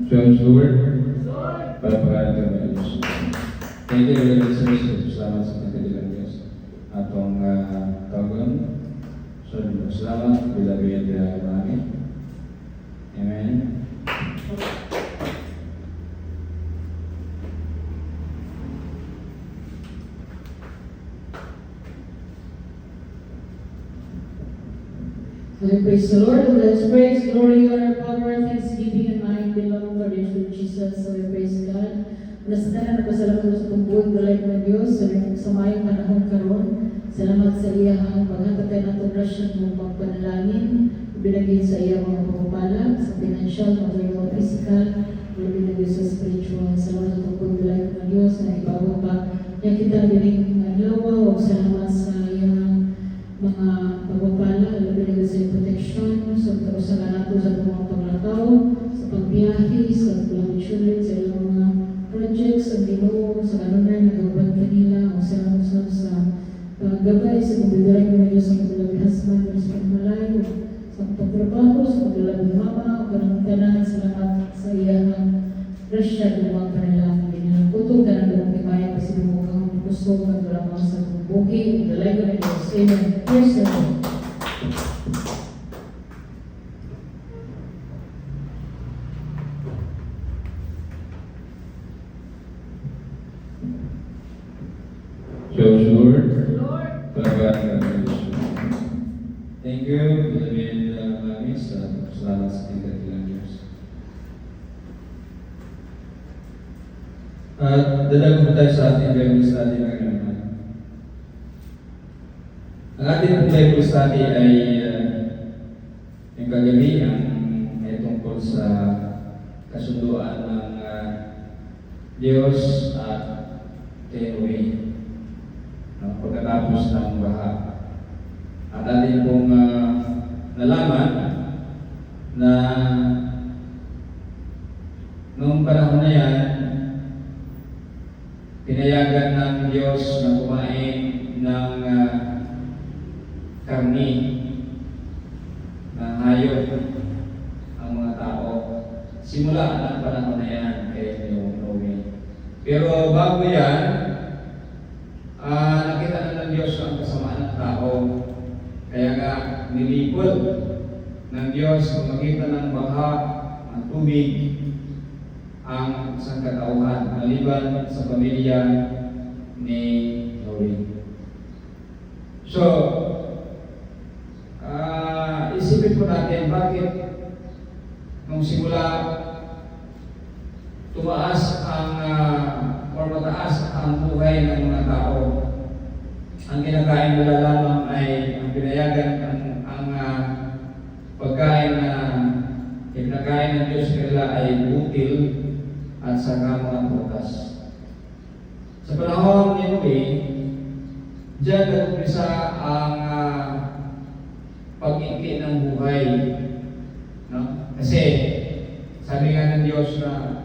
Jones Lord, para pagkain ng Diyos. Thank you, Lord Jesus. Salamat sa pagkadilang Diyos. Atong kagun. Salamat, bilabid namin. Amen. So praise the Lord, and let's praise, glory, honor, power, thanksgiving, and might belong to the Lord Jesus. So we praise God. Nasa tanan, nagpasalamat ko sa pagbuong galay ng Diyos sa mayong panahon karon. Salamat sa iyang paghatag kay natong rasyon ng pagpanalangin, binagin sa iyang mga pagpapala, sa financial, material, physical, binagin sa spiritual. Salamat sa pagbuong galay ng Diyos na ibabaw pa. Yan kita bining lawa, o salamat sa iyang mga pagpapala, binagin sa iyong protection, sa kanato sa mga paglakaw, sa pagbiyahe, sa pagbiyahe, sa iyong mga projects, sa Ginoo, sa kanunan, nagawan kanila, o salamat sa paggabay sa pagbibiray ng Diyos sa paglalabing hasman, sa pagmalayo, sa pagtrabaho, sa paglalabing mama, o kanang salamat sa iyang grasya ng mga panalangin. Dinalangkutong ka ng dalawang kibaya, pasinumukang ang gusto, magdalamang sa buki, dalay ko ng Diyos. Amen. Yes, sir. Jones Lord, para pagkain ng Diyos. Thank you, bilabid namin sa salamat sa pagkadilang Diyos. At dalago po tayo sa ating Bible study ngayon. Ang ating Bible study ay yung kagabihan ay tungkol sa kasunduan ng Diyos at Noe pagkatapos ng baha. At atin pong nalaman na noong panahon na yan, pinayagan ng Diyos na kumain ng karni ng hayop ang mga tao. Simula ng panahon na yan kay Noe. Pero bago yan, nakita na ng Diyos ang kasamaan ng tao. Kaya nga nilipol ng Diyos kung makita ng baha, ng tubig, ang sangkatauhan maliban sa pamilya ni Noe. So, isipin po natin bakit nung simula tumaas ang or mataas ang buhay ng mga tao. Ang kinakain nila lamang ay ang pinayagan ang pagkain na kinakain ng Diyos nila ay butil at saka mga prutas. Sa panahon ni Noe, diyan nag-umpisa ang pag-ingki ng buhay. No? Kasi sabi nga ng Diyos na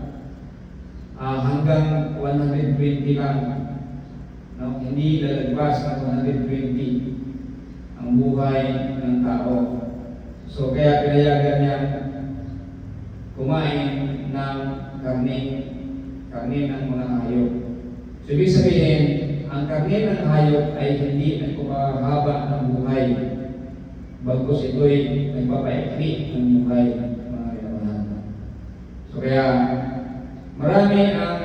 hanggang 120 lang, no? Hindi lalagpas ng 120 ang buhay ng tao. So kaya pinayagan niya kumain ng karne ng mga hayop. So ibig sabihin, ang karne ng hayop ay hindi nagpapahaba ng buhay, bagkus ito'y nagpapaikli ng buhay, mga kailangan. So kaya marami ang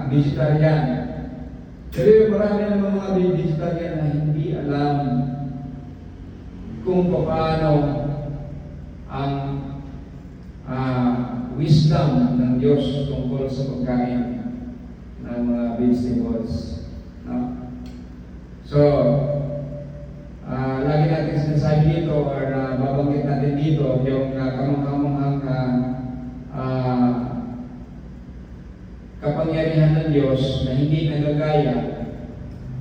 vegetarian. Pero marami ng mga vegetarian na hindi alam kung paano ang wisdom ng Diyos tungkol sa pagkain ng mga vegetables. No? So, lagi natin sinasabi dito or babanggit natin dito yung kamang-kamanghang kapangyarihan ng Diyos na hindi nagagaya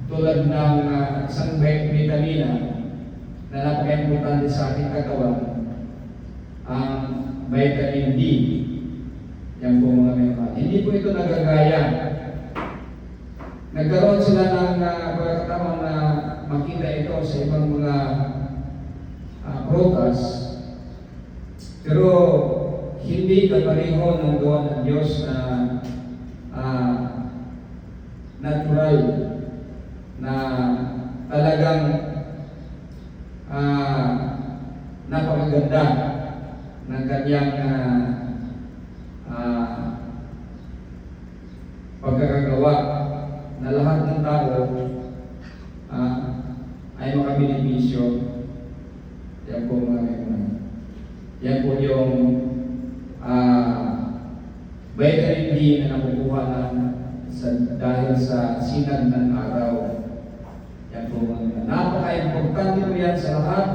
tulad ng isang vitamina na napaka-importante sa ating katawan, ang vitamin D. Yan po mga member. Hindi po ito nagagaya. Nagkaroon sila ng pagkakataon na makita ito sa ibang mga prutas, pero hindi kapareho ng gawa ng Diyos na natural na talagang napakaganda ng kanyang pagkakagawa na lahat ng tao ay makabenepisyo. Yan po mga kaibigan. Yan po yung vitamin D na nakukuha dahil sa sinag ng araw. Yan po mga kaibigan. Napaka-importante po yan sa lahat.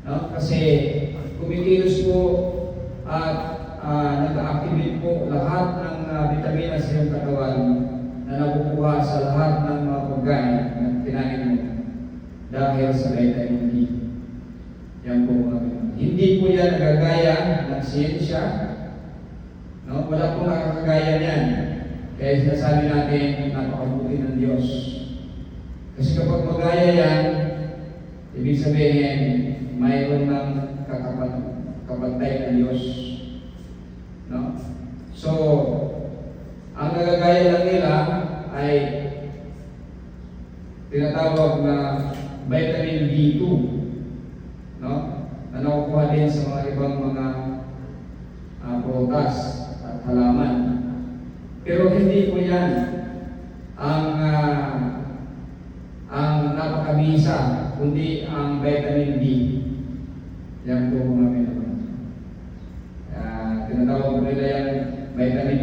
No? Kasi kumikilos po at nag-activate po lahat ng vitamina sa iyong katawan na nakukuha sa lahat ng mga pagkain na kinain mo dahil sa vitamin D. Yan po mga kaibigan. Hindi po yan nagagaya ng siyensya. No? Wala pong nakakagaya niyan. Kaya sinasabi natin, napakabuti ng Diyos. Kasi kapag magaya yan, ibig sabihin, mayroon ng kapantay ng Diyos. No? So, ang nagagaya lang nila ay tinatawag na vitamin B2. No? Na nakukuha din sa mga ibang mga prutas at halaman. Pero hindi po yan ang napakabisa, kundi ang vitamin D. Yan po mga kaibigan. Tinatawag po nila yung vitamin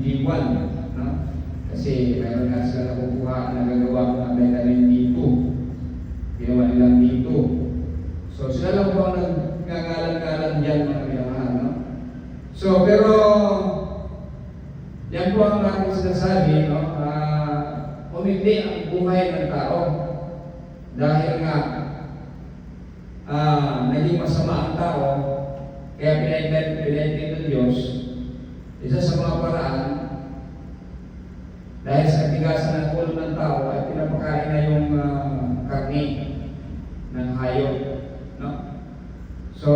D1. No? Kasi mayroon nga sila nakukuha na nagagawa ng vitamin D2. Ginawa nilang D2. So sila lang po ang nagkakalan-kalan dyan mga kaibigan. No? So pero yan po ang aking sinasabi, no? Umindi ang buhay ng tao dahil nga naging masama ang tao, kaya pinaitin ng Diyos. Isa sa mga paraan, dahil sa katigasan ng ulo ng tao, ay pinapakain na yung karne ng hayop. No? So,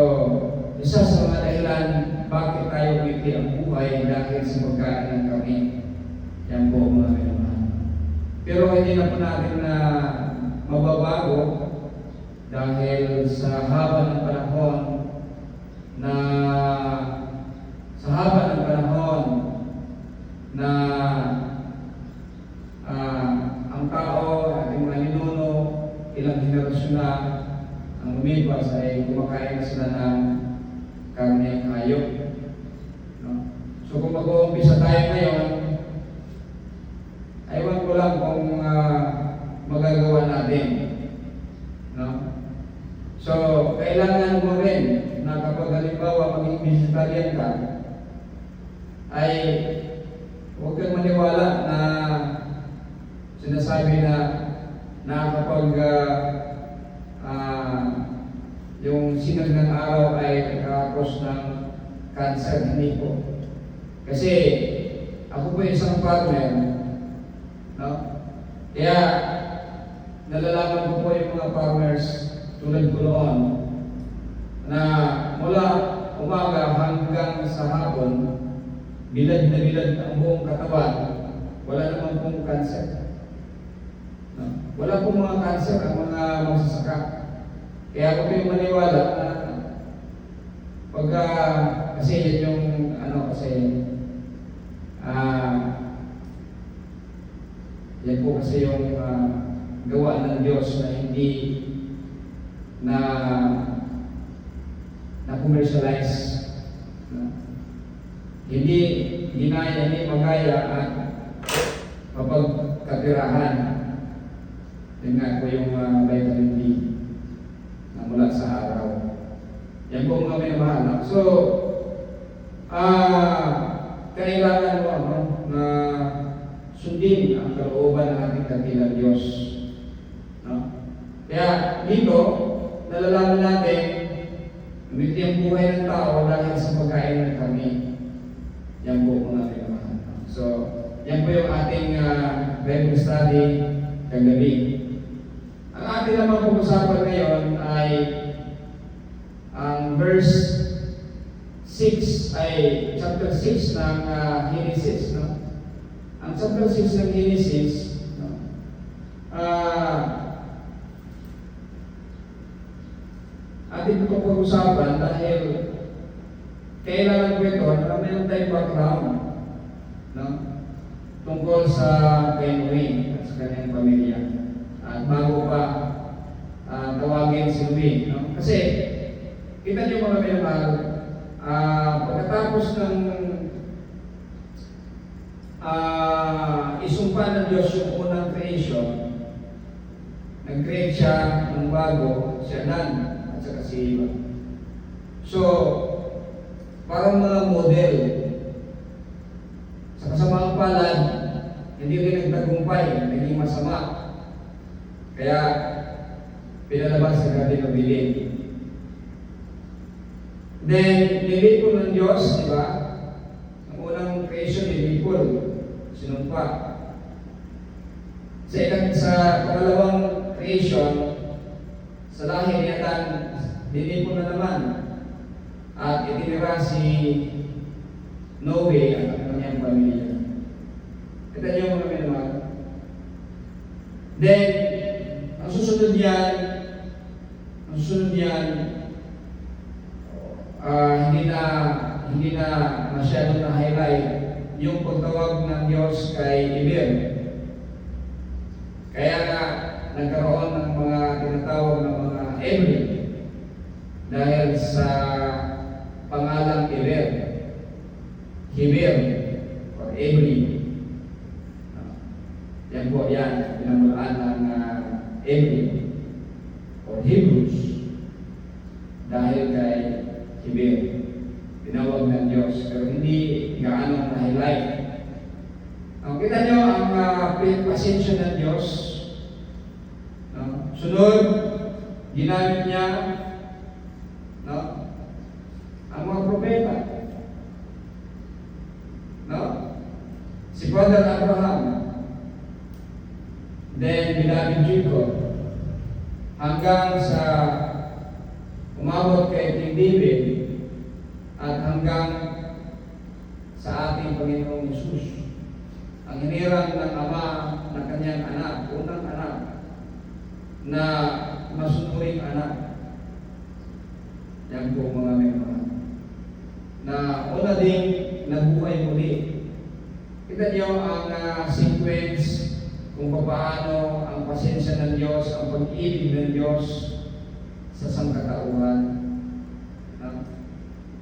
isa sa mga dahilan bakit tayo umiti ang buhay dahil sa pagkain ng karne. Yan po mga kaibigan. Pero hindi na po natin na mababago dahil sa haba ng panahon na ang tao, ating mga ninuno, ilang henerasyon na ang lumipas ay kumakain na sila ng karne ng hayop. No? So kung mag-uumpisa tayo ngayon, aywan ko lang kung magagawa natin. No? So, kailangan mo rin na kapag halimbawa maging vegetarian ka, ay huwag kang maniwala na sinasabi na kapag yung sinag ng araw ay nakakos ng cancer, hindi po. Kasi ako po isang partner, no? Kaya nalalaman ko po yung mga farmers tulad ko noon na mula umaga hanggang sa hapon, bilad na bilad ang buong katawan, wala naman pong cancer. No? Wala pong mga cancer ang mga magsasaka. Kaya ako po yung maniwala na pagka, kasi yan yung yan po kasi yung gawa ng Diyos na hindi na commercialize. No? Hindi ginaya, hindi magaya at mapagkatirahan. Tingnan ko yung vitamin D na mula sa araw. Yan po mga minamahal. No? So, kailangan mo na sundin ang kalooban ng ating dakilang Diyos. No? Kaya dito, nalalaman natin umiti ang buhay ng tao dahil sa pagkain ng kami. Yan po mga minamahal. So, yan po yung ating Bible study kagabi. Ang ating naman pag-usapan ngayon ay ang verse 6 ay chapter 6 ng Genesis, no? Ang chapter 6 ng Genesis, no? Atin ito pag-usapan dahil kailangan ko ito na mayroon tayong background, no? Tungkol sa kay Noe at sa kanyang pamilya. At bago pa tawagin si Noe, no? Kasi kita niyo mga minamahal, pagkatapos ng isumpa ng Diyos yung unang creation, nag-create siya ng bago, si Adan at saka si Eva. So, parang mga model. Sa kasamaang palad, hindi rin nagtagumpay, naging masama. Kaya, pinalabas sa Garden of Eden. Then, nilipol ng Diyos, di ba? Ang unang creation, nilipol. Sinumpa. Sa pangalawang creation, sa lahi ni Adan, nilipol na naman. At itinira si Noe at ang kanyang pamilya. Kita niyo mga minamahal. Then, ang susunod yan, hindi na masyadong na-highlight yung pagtawag ng Diyos kay Eber. Kaya nga, nagkaroon ng mga tinatawag ng mga Ebri dahil sa pangalang Eber. Heber or Ebri. Yan po yan, pinamulaan ng Ebri or Hebrews dahil kay Heber. Tinawag ng Diyos, pero hindi gaano na-highlight. Kita nyo ang pasensya ng Diyos. Sunod, ginamit niya ang mga propeta. Si Father Abraham, then ginamit Jacob, hanggang sa umabot kay King David, at hanggang sa ating Panginoong Yesus. Ang hinirang ng Ama ng kanyang anak, unang anak, na masunuring anak. Yan po mga minamahal. Na una ding nabuhay muli. Kita niyo ang sequence kung paano ang pasensya ng Diyos, ang pag-ibig ng Diyos sa sangkatauhan.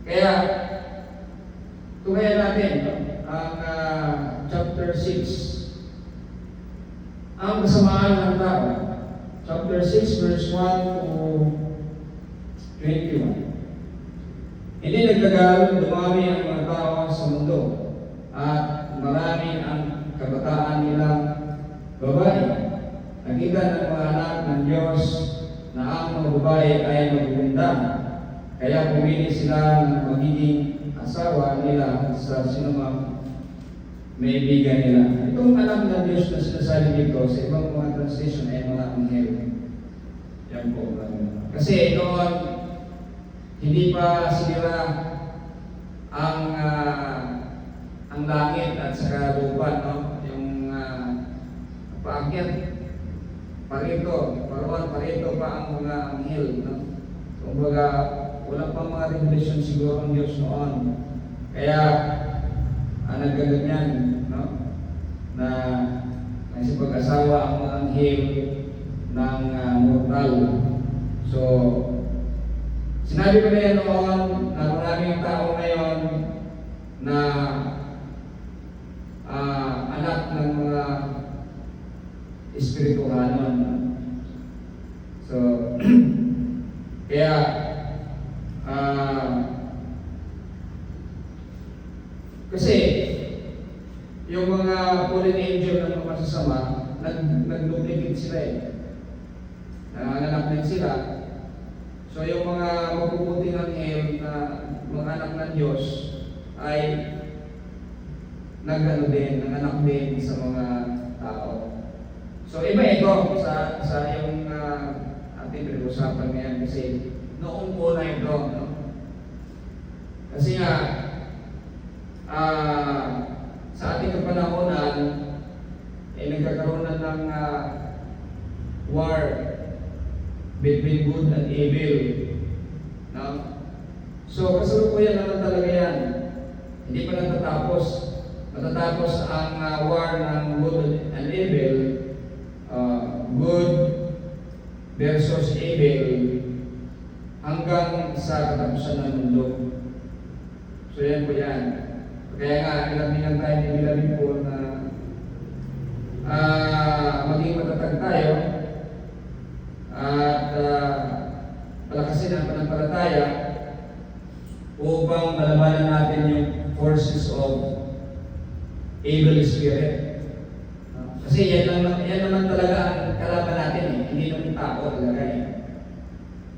Kaya, tungayan natin ang chapter 6. Ang kasamaan ng tao. Chapter 6, verse 1 to 21. Hindi nagtagal, dumami ang mga tao sa mundo at marami ang kabataan nilang babae. Nakita ng mga anak ng Diyos na ang mga babae ay magaganda. Kaya pumili sila ng magiging asawa nila sa sinumang may bigan nila. Itong anak ng Diyos na sinasabi dito sa ibang mga translation ay mga anghel. Yan po. Kasi noon, hindi pa sinira ang langit at saka lupa, no? Yung paakyat, parito pa ang mga anghel, no? Kumbaga, wala pang mga revelation siguro ang Diyos noon. Kaya, nagkaganyan, no? Na kasi pag-asawa ang mga anghel ng mortal. So, sinabi ko na yan noon na maraming tao ngayon na anak ng mga espirituhanon. So, kaya kasi yung mga fallen angel ng mga masasama, nag-duplicate sila eh. Nanganak din sila. So yung mga mabubuting anghel na mga anak ng Diyos ay nanganak din sa mga tao. So iba ito sa yung ating pinag-usapan ngayon kasi noong una ito, no? Kasi nga, sa ating kapanahonan, nagkakaroon na ng war between good and evil. No? So, kasalukuyan naman talaga yan. Hindi pa natatapos. Matatapos ang war ng good and evil, good versus evil, hanggang sa katapusan ng mundo. So, yan po yan. Kaya nga, ilabihan tayo ni Bilabin po na maging matatag tayo at palakasin ang pananampalataya upang malabanan natin yung forces of evil spirit. Kasi yan naman talaga ang kalaban natin eh. Hindi naman tao talaga eh.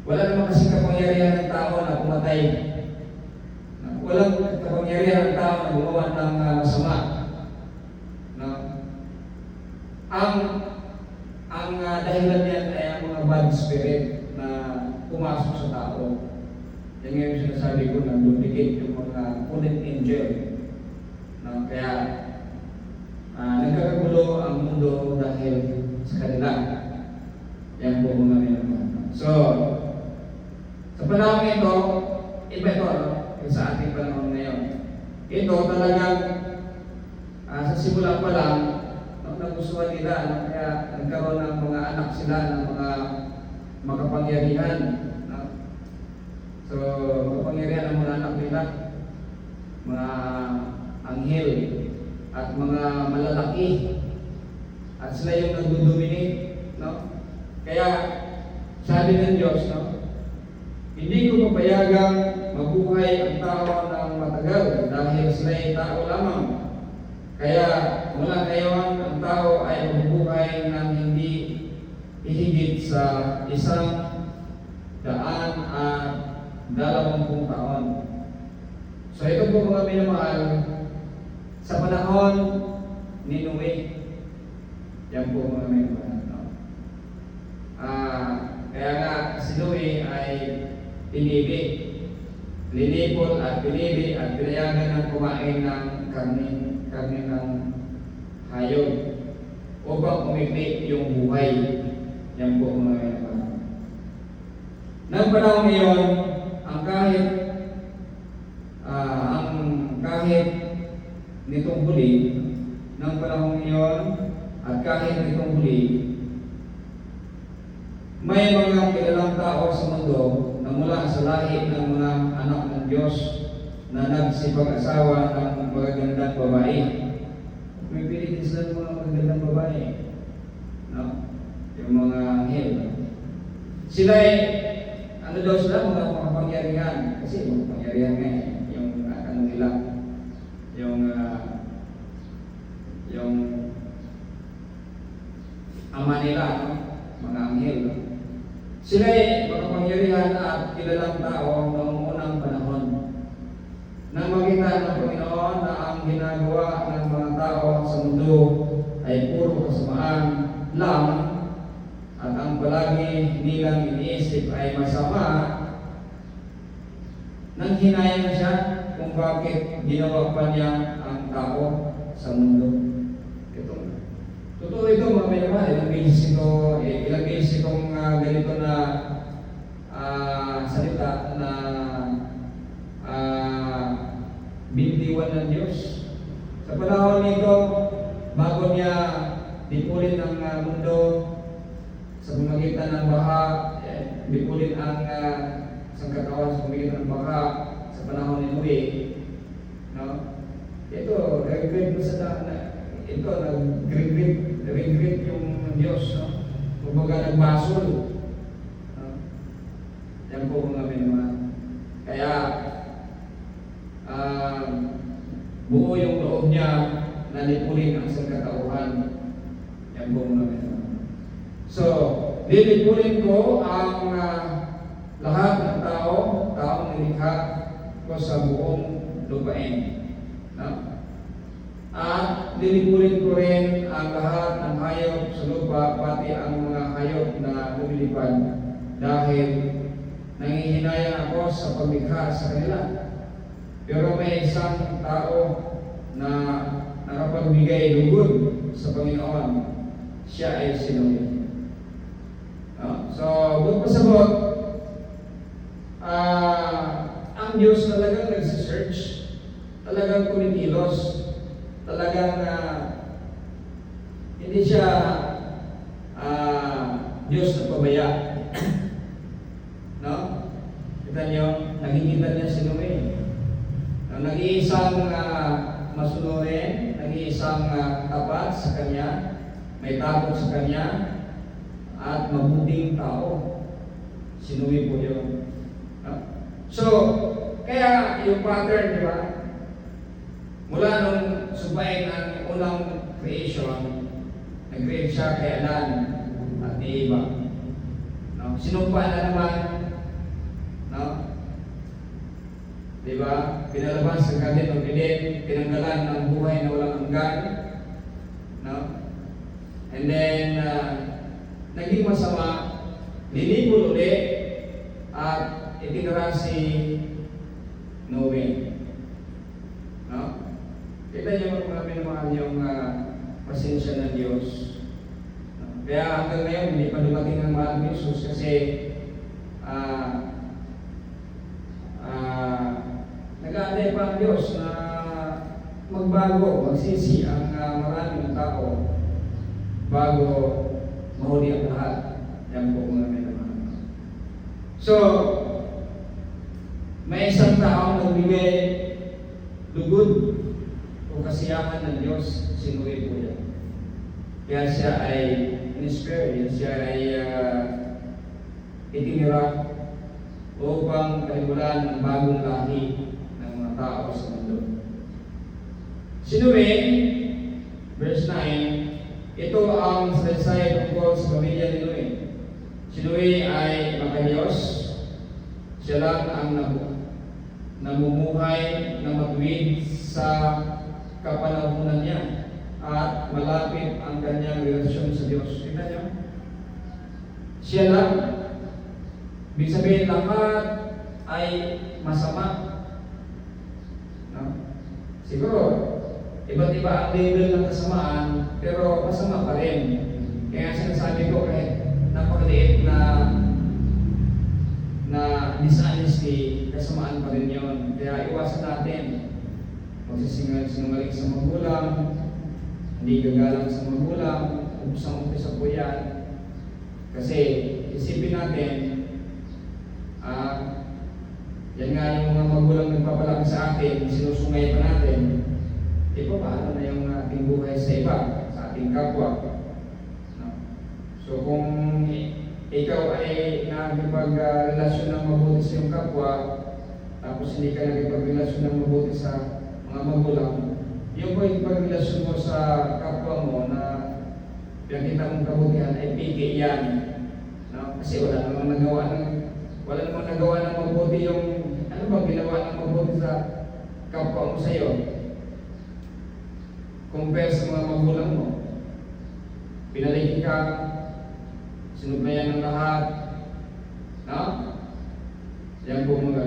Wala naman kasi kapangyarihan ng tao na pumatay. Walang kapangyarihan ng tao na gumawa ng masama. No? Ang dahilan niyan ay ang mga bad spirit na pumasok sa tao. Yan nga yung sinasabi ko na duplicate yung mga fallen angel. No? Kaya nagkakagulo ang mundo dahil sa kanila. Yan po mga minamahal. So, sa panahon ito, iba ito, no? Sa ating panahon ngayon. Ito talagang sa simula pa lang, nagustuhan nila, kaya nagkaroon ng mga anak sila ng mga makapangyarihan. No? So, makapangyarihan ng mga anak nila, mga anghel, at mga malalaki, at sila yung nagdodominate. No? Kaya, sabi ng Diyos, no? Hindi ko papayagang mabuhay ang tao ng matagal dahil sila'y tao lamang. Kaya mula ngayon, ang tao ay mabubuhay ng hindi ihigit sa 120 taon. So ito po mga minamahal, sa panahon ni Noe, yan po mga minamahal. No? Kaya nga si Noe ay pinili, linipol at pinili at pinayagan ng kumain ng karne ng hayop upang umikli yung buhay. Yan po mga minamahal. Nang panahon ngayon, ang kahit nitong huli, ng panahon ngayon at kahit nitong huli, may mga kilalang tao sa mundo na mula sa lahi ng mga anak ng Diyos na nagsipag-asawa ng magagandang babae. Pipili din sila ng mga magagandang babae. No? Yung mga anghel. Sila ay, ano daw sila, mga makapangyarihan. Kasi makapangyarihan nga eh. Yung ano nila, yung ama nila, no? Mga anghel. No? Sila ay makapangyarihan at kilalang tao noong unang panahon. Nang makita ng Panginoon na ang ginagawa ng mga tao sa mundo ay puro kasamaan lang at ang palagi nilang iniisip ay masama, nang hinayang siya kung bakit ginawa pa niya ang tao sa mundo. Totoo ito mga minamahal, ilang beses itong ganito na salita na bintiwan ng Diyos. Sa panahon nito, bago niya dipulin ang mundo sa pamagitan ng baha, dipulin ang sangkatawan sa pamagitan ng baha sa panahon ni Noe. No? Ito, regret yung Diyos, no? Kumbaga nagbasol. No? Yan po mga minamahal. Kaya, buo yung loob niya na lipulin ang sangkatauhan. Yan po mga minamahal. So, lilipulin ko ang lahat ng taong nilikha ko sa buong lupain. No? At lilipulin ko rin ang lahat ng hayop sa lupa, pati ang mga hayop na lumilipad, dahil nangihinayang ako sa paglikha sa kanila. Pero may isang tao na nakapagbigay lugod sa Panginoon, siya ay si Noe. No? So, buong pasabot, ang Diyos talagang nagsisearch, talagang kumikilos, talagang hindi siya Diyos na pabaya. No? Kita niyo, nakikita niya si Noe. Nag-iisang masunurin, nag-iisang tapat sa Kanya, may takot sa Kanya, at mabuting tao. Si Noe po yun. No? So, kaya yung pattern, di ba? Mula nung subayin ang unang creation, nag-create siya kay Adan at ni Eva. No? Sinumpa na naman, no? Di ba? Pinalabas sa Garden of Eden, pinanggalan ng buhay na walang hanggan. No? And then, naging masama, linipol ulit, at itinira si Noe. No? Kita niyo naman yung pasensya ng Diyos. No? Kaya hanggang ngayon, hindi pa dumating ang mahal ng Jesus kasi nag-aantay pa ang Diyos na magbago, magsisi ang maraming tao bago mahuli ang lahat. Yan po mga may naman. So, may isang taong nagbigay lugod o kasiyahan ng Diyos, si Noe po yan. Kaya siya ay in-spirit, siya ay itinira upang kalimulan ng bagong lahi ng mga tao sa mundo. Si Noe, verse 9, ito ang salaysay tungkol sa pamilya ni Noe. Si Noe ay makadiyos. Siya lang ang namumuhay na matuwid sa kapanahunan niya at malapit ang kanyang relasyon sa Diyos. Tingnan niyo? Siya lang. Ibig sabihin, lahat ay masama. No? Siguro, iba't iba ang level ng kasamaan, pero masama pa rin. Kaya sinasabi ko, kahit napakaliit na dishonesty, kasamaan pa rin yun. Kaya iwasan natin. Magsisinungaling sa magulang, hindi gagalang sa magulang, umpisa po yan. Kasi isipin natin, yan nga yung mga magulang nagpapalaki sa atin, sinusungay pa natin, paano na yung ating buhay sa iba, sa ating kapwa. No? So kung ikaw ay nakikipagrelasyon ng mabuti sa iyong kapwa, tapos hindi ka nakikipagrelasyon ng mabuti sa mga magulang, yung pagrelasyon mo sa kapwa mo na pinakita mong kabutihan ay piki yan. No? Kasi wala namang nagawa ng mabuti yung ano bang ginawa ng mabuti sa kapwa mo sa iyo compare sa mga magulang mo. Pinaliki ka, sinublayan ng lahat, no? Yan po mga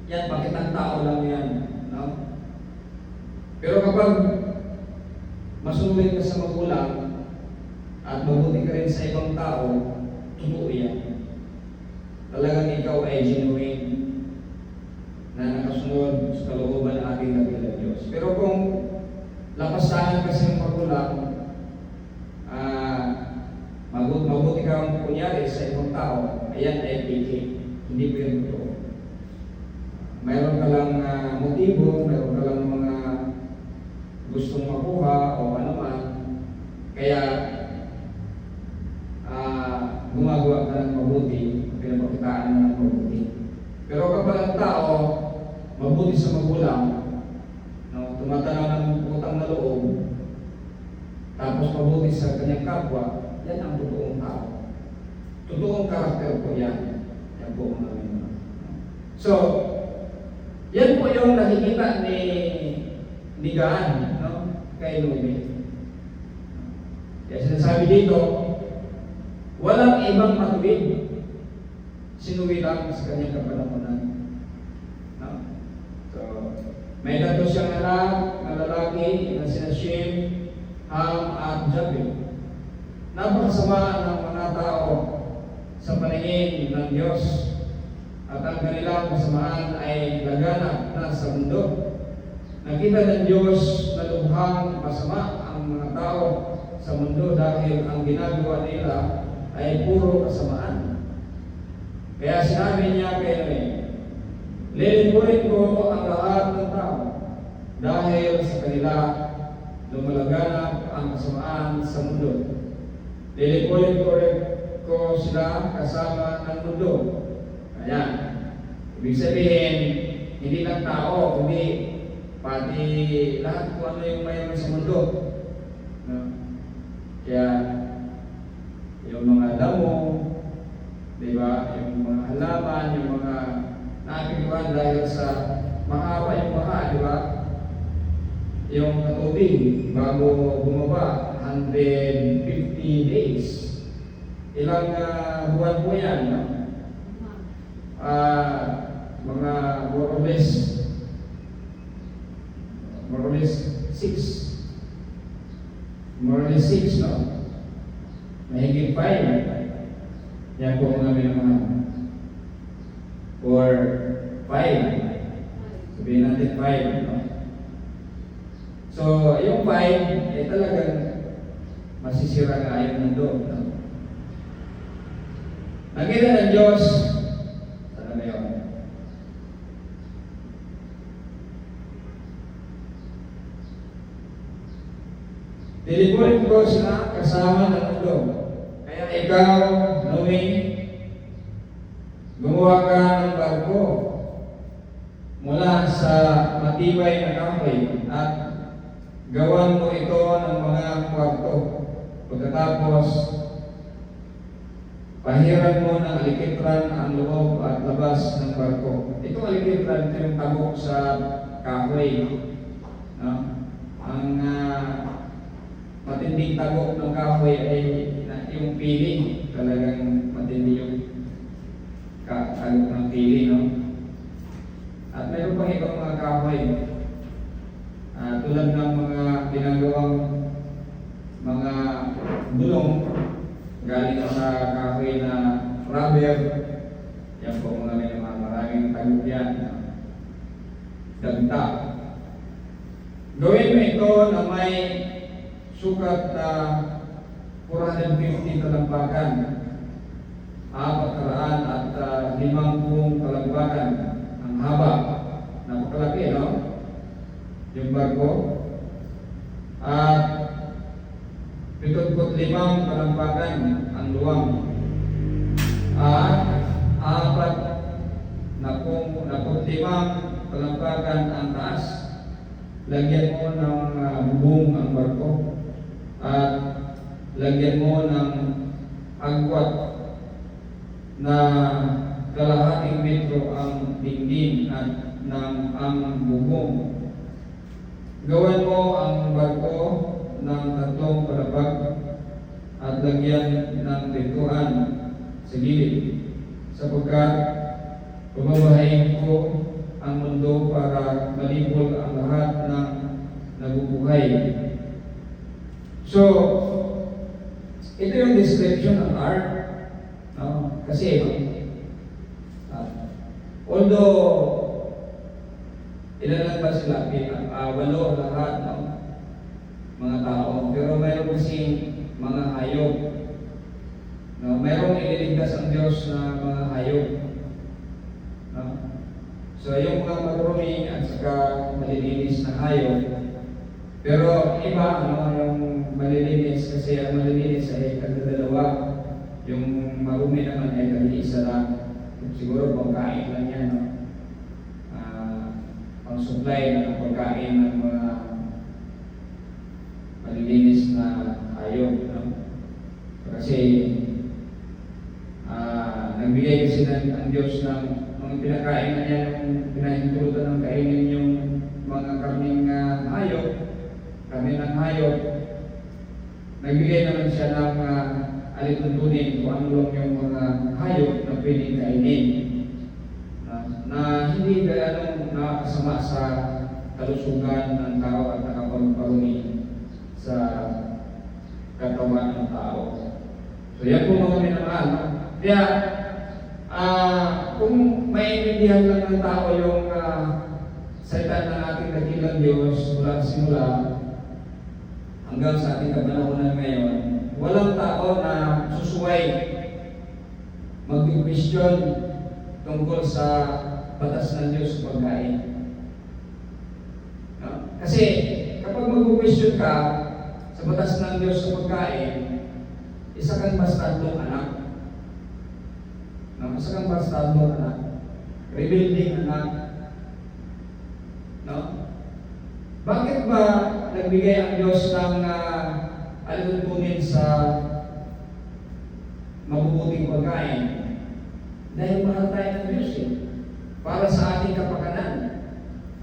yan, pakitang tao lang yan, no? Pero kapag masunurin ka sa magulang at mabuti ka rin sa ibang tao, totoo yan. Talagang ikaw ay genuine na nakasunod sa kalooban ng ating dakilang Diyos. Pero kung lapasahan kasi ng magulang, mabuti ka kunyari sa ibang tao, ayan ay piki. Hindi po yan totoo. Mayroon ka lang motibo, mayroon ka lang mga gustong makuha o ano man, kaya gumagawa ka ng mabuti, pinapakitaan ng mabuti. Pero kapag ang tao mabuti sa magulang, no, tumatanaw ng utang na loob, tapos mabuti sa kanyang kapwa, yan ang totoong tao. Totoong karakter po yan. Yan po ang namin. So, yan po yung nakikita ni Gaan, no, kay Noe. Kaya sinasabi dito, walang ibang matuwid sinuwi lang sa kanyang kapanahonan. No? So, may tatlo siyang anak na lalaki na sina Shem, Ham at Japheth. Napakasama ng mga tao sa paningin ng Diyos at ang kanilang kasamaan ay laganap na sa mundo. Nakita ng Diyos na lubhang masama ang mga tao sa mundo dahil ang ginagawa nila ay puro kasamaan. Kaya sinabi niya kay Noe, lilingkurin ko ang lahat ng tao dahil sa kanila lumalaganap ang kasamaan sa mundo. Lilingkurin ko sila kasama ng mundo. Ayan. Ibig sabihin, hindi lang tao, kundi pati lahat kung ano yung mayroon sa mundo. No? Kaya, yung mga damo, di ba? Yung mga halaman, yung mga naapigwan dahil sa mahaba yung baha, di ba? Yung tubig bago bumaba, 150 days. Ilang buwan po yan, no? Mga more or less 6. More or less 6, no? Mahigit 5. Yan po mga minamahal. Or 5. Sabihin natin 5, no? So, yung 5, talagang masisira nga yung mundo, no? Nakita ng Diyos, sana na yun? Lilingkurin ko sila kasama ng mundo. Kaya ikaw, Noe, gumawa ka ng barko mula sa matibay na kahoy at gawan mo ito ng mga kwarto. Pagkatapos, pahiran mo ng alikitran ang loob at labas ng barko. Itong alikitran, ito yung tabok sa kahoy. No? Ang matinding tabok ng kahoy ay yung pili. Talagang matindi yung tabok ng pili. No? At mayroon pang ibang mga kahoy. Tulad ng mga ginagawang mga bulong galing sa kahoy na rubber. Yan po mga maraming tabok yan. Dagta. Gawin mo ito na may sukat na 450 talampakan, 400 at 50 talampakan ang haba. Napakalaki, no? Yung barko. At 75 talampakan ang luwang. At 45 talampakan ang taas. Lagyan mo ng bubong ang barko. At lagyan mo ng agwat na kalahating metro ang dingding at ang bubong. Gawan mo ang barko ng 3 palapag at lagyan ng pintuan sa gilid, sapagkat pamabahayin ko ang mundo para malibol ang lahat ng nabubuhay. So, ito yung description ng ark. No? Kasi, although ilan lang ba sila? 8 lahat, no? Mga tao. Pero mayroon kasi mga hayop. No? Mayroong ililigtas ang Diyos na mga hayop. No? So, yung mga marumi at saka malilinis na hayop. Pero iba, yung malilinis, kasi ang malilinis ay kagdadalawa. Yung marumi naman ay kag-isa lang. Siguro pagkain lang yan, no? Pang-supply ng pagkain ng mga malilinis na hayop, no? Kasi nagbigay kasi ang Diyos ng mga pinakain na yan, yung pinahintulutan ng kainin yung mga karning hayop, kami ng hayop. Nagbigay naman siya ng alituntunin kung ano lang yung mga hayop na pwedeng kainin na hindi gaano nakakasama sa kalusugan ng tao at nakapagparumi sa katawan ng tao. So yan po mga minamahal. Kaya kung maintindihan lang ng tao yung salita ng ating dakilang Diyos mula simula hanggang sa ating kapanahonan ngayon, walang tao na susuway mag-question tungkol sa batas ng Diyos sa pagkain. No? Kasi kapag mag-question ka sa batas ng Diyos sa pagkain, isa kang bastardong anak. No? Isa kang bastardong anak. Rebuilding anak. No? Bakit ba nagbigay ang Diyos ng alituntunin sa mabubuting pagkain? Dahil mahal tayo ng Diyos eh. Para sa ating kapakanan.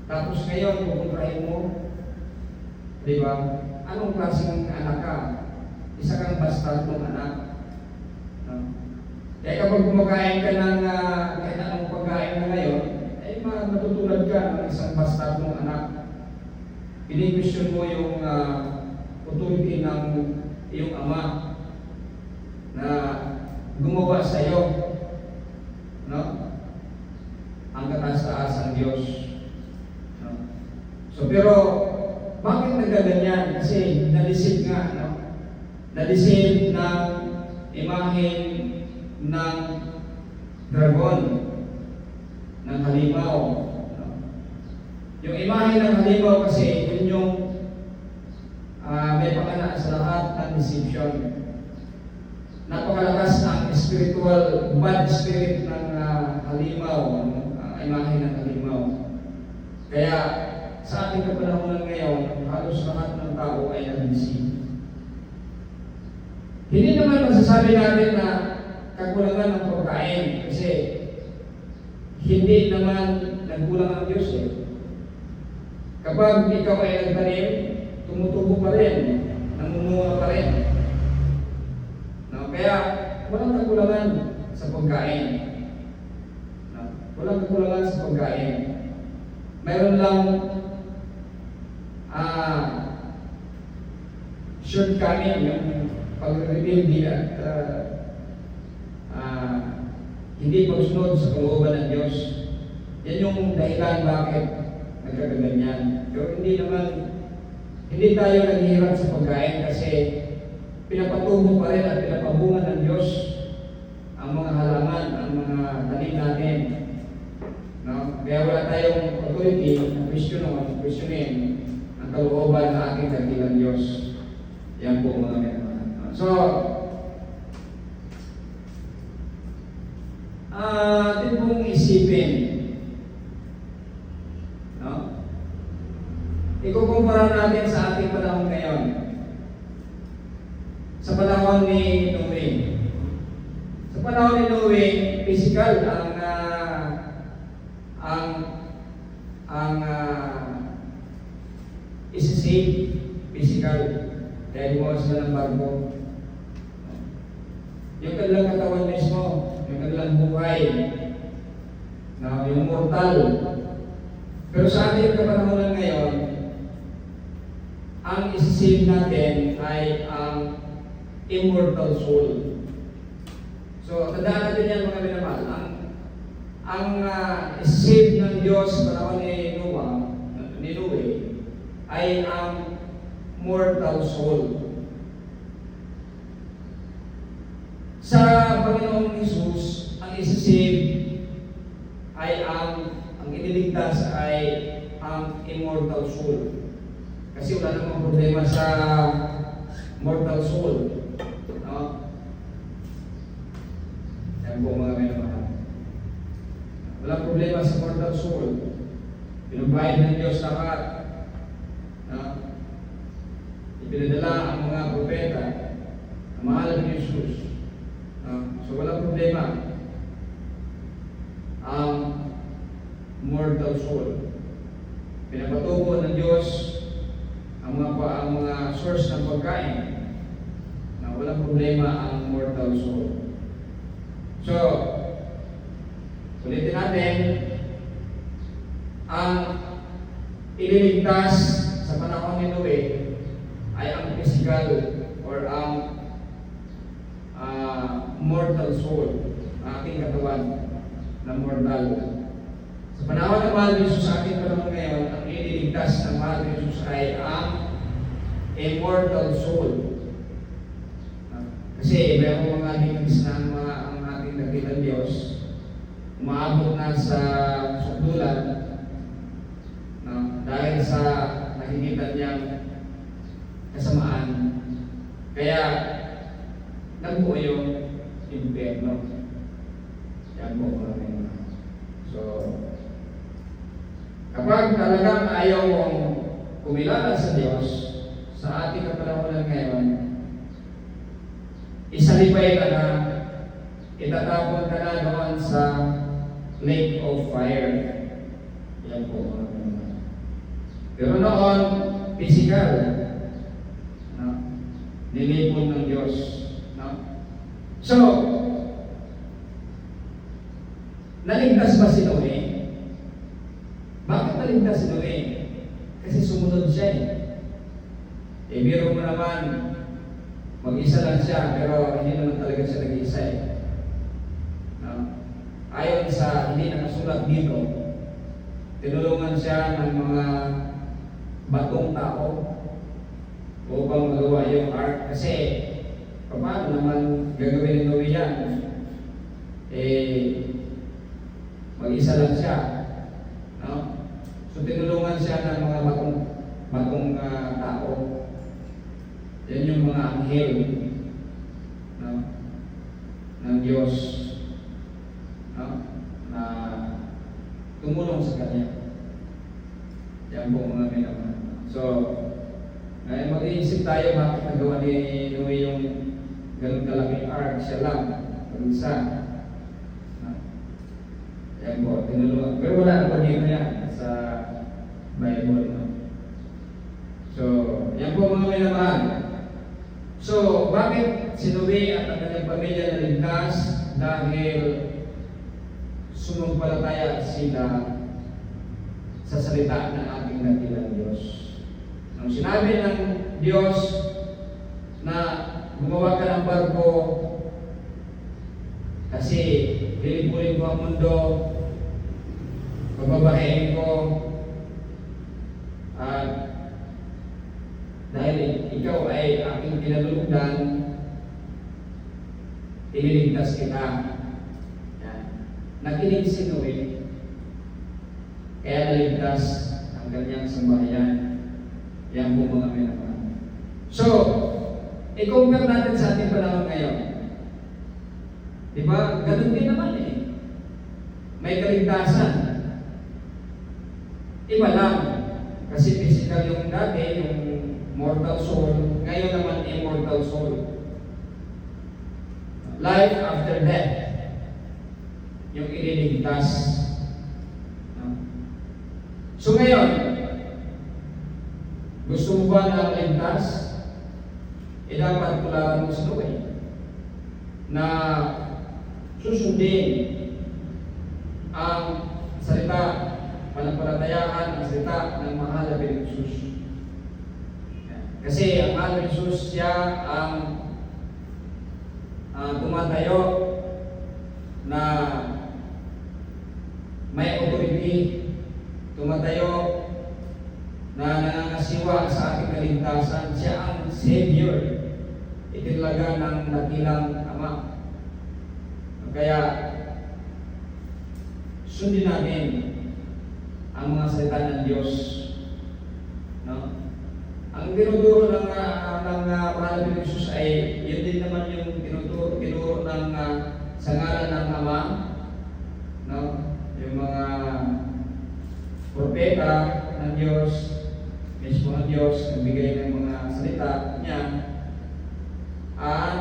Tapos ngayon, pupuntrahin mo, di ba? Anong klaseng anak ka? Isa kang bastardong anak. No? Kaya kapag kumakain ka ng kahit anong pagkain na ngayon, ay matutulad ka ng isang bastardong anak. Pinipquestion mo yung authority ng iyong ama na gumawa sa iyo, no? Ang kataas-taasang Diyos. No? So pero bakit nagkaganyan? Kasi na-deceive nga, no? Na-deceive ng imahe ng dragon, ng halimaw. No? Yung imahe ng halimaw kasi yun yung may pakana sa lahat ng deception. Napakalakas ng spiritual, bad spirit ng halimaw, imahe ng halimaw. Kaya sa ating kapanahonan ngayon, halos lahat ng tao ay nag-deceive. Hindi naman masasabi natin na kakulangan ng pagkain kasi hindi naman nagkulang ang Diyos eh. Kapag ikaw ay nagtanim, tumutubo pa rin, namumunga pa rin. No? Kaya walang kakulangan sa pagkain. No? Walang kakulangan sa pagkain. Mayroon lang shortcoming yung pag-rebuild at hindi pagsunod sa kalooban ng Diyos. Yan yung dahilan bakit nagkakaganyan. Pero hindi tayo naghihirap sa pagkain kasi pinapatubo pa rin at pinapabunga ng Diyos ang mga halaman, ang mga tanim natin. No? Kaya wala tayong authority na questionin ang kalooban ng ating dakilang Diyos. Yan po mga minamahal. So, atin pong isipin, no? Ikukumpara natin sa ating panahon ngayon. Sa panahon ni Noe. Sa panahon ni Noe, physical ang isi-save physical dahil gumawa sila ng barko. Yung kanilang katawan mismo, yung kanilang buhay, na yung mortal. Pero sa ating kapanahonan ngayon, ang isi-save natin ay ang immortal soul. So, tandaan natin yan mga minamahal. Ang isi-save ng Diyos sa panahon ni Noe, ay ang mortal soul. Sa Panginoong Jesus, ang isi-save ay ang iniligtas ay ang immortal soul. Kasi wala namang problema sa mortal soul. No? Yan po mga minamahal. Walang problema sa mortal soul. Pinubayad ng Diyos lahat. No? Ipinadala ang mga propeta na mahal ni Jesus. So walang problema ang mortal soul. Pinapatubo ng Diyos ang mga source ng pagkain. na walang problema ang mortal soul. So, ulitin natin, ang ililigtas sa panahon ni Noe ay ang physical or ang mortal soul, ang ating katawan na mortal. Sa panahon ng mahal ni Jesus sa ating panahon ngayon, ang ililigtas ng mahal ni Jesus ay ang immortal soul. Kasi mayroong mga digis na ang ating dakilang Diyos, umaabot na sa sukdulan, no? Dahil sa nakikita niyang kasamaan. Kaya nagbuo yung impyerno. Yan po mga. So, kapag talagang ayaw mong kumilala sa Diyos sa ating kapanahonan ngayon, isalipay ka na, itatapon ka na doon sa lake of fire. Yan po mga. Pero noon, physical, no? Nilipon ng Diyos. No? So, naligtas ba si Noe? Bakit naligtas si Noe? Kasi sumunod siya eh. Biro mo naman, mag-isa lang siya, pero hindi naman talaga siya nag-isa eh. No? Ayon sa hindi nakasulat dito, tinulungan siya ng mga batong tao upang magawa yung ark. Kasi, paano naman gagawin ni Noe yan? Mag-isa lang siya. No? So, tinulungan siya ng mga batong tao. Yan yung mga anghel, no? Ng Diyos, no? Na tumulong sa kanya. Yan po mga minamahal. So, ngayon mag-iisip tayo bakit nagawa ni Noe yung ganun kalaking ark, siya lang, mag-isa. Yan po, tinulungan. Pero wala na po dito yan sa Bible. No? So, yan po mga minamahal. So, bakit si Noe at ang kanyang pamilya naligtas? Dahil sumumpalataya sila sa salita ng ating dakilang Diyos. Nung sinabi ng Diyos na gumawa ka ng barko kasi pilipunin ko ang mundo, pababahin ko, at dahil ikaw ay aking pinaluludan, ililigtas kita. Yan. Nakinig si Noe, kaya naligtas ang kanyang sambahayan. Yan po mga minamahal. So, i-compare natin sa ating panahon ngayon. Diba? Ganun din naman eh. May kaligtasan. Iba lang. Kasi physical yung dati, yung mortal soul. Ngayon naman, immortal soul. Life after death. Yung ililigtas. So ngayon, gusto mo ba na ligtas? Dapat tularan mo sa Noe na susundin ang salita, panampalatayaan ang salita ng mahal na Jesus. Kasi ang mahal na Jesus, siya ang tumatayo na may authority, tumatayo na nangangasiwa sa ating kaligtasan. Siya ang Savior, itinaga ng dakilang Ama. Kaya sundin natin ang mga salita ng Diyos. No? Ang tinuturo ng mahal na Jesus ay yun din naman yung tinuturo ng sa ngalan ng Ama. No? Yung mga propeta ng Diyos, mismo ang Diyos, nagbigay ng mga salita niya, at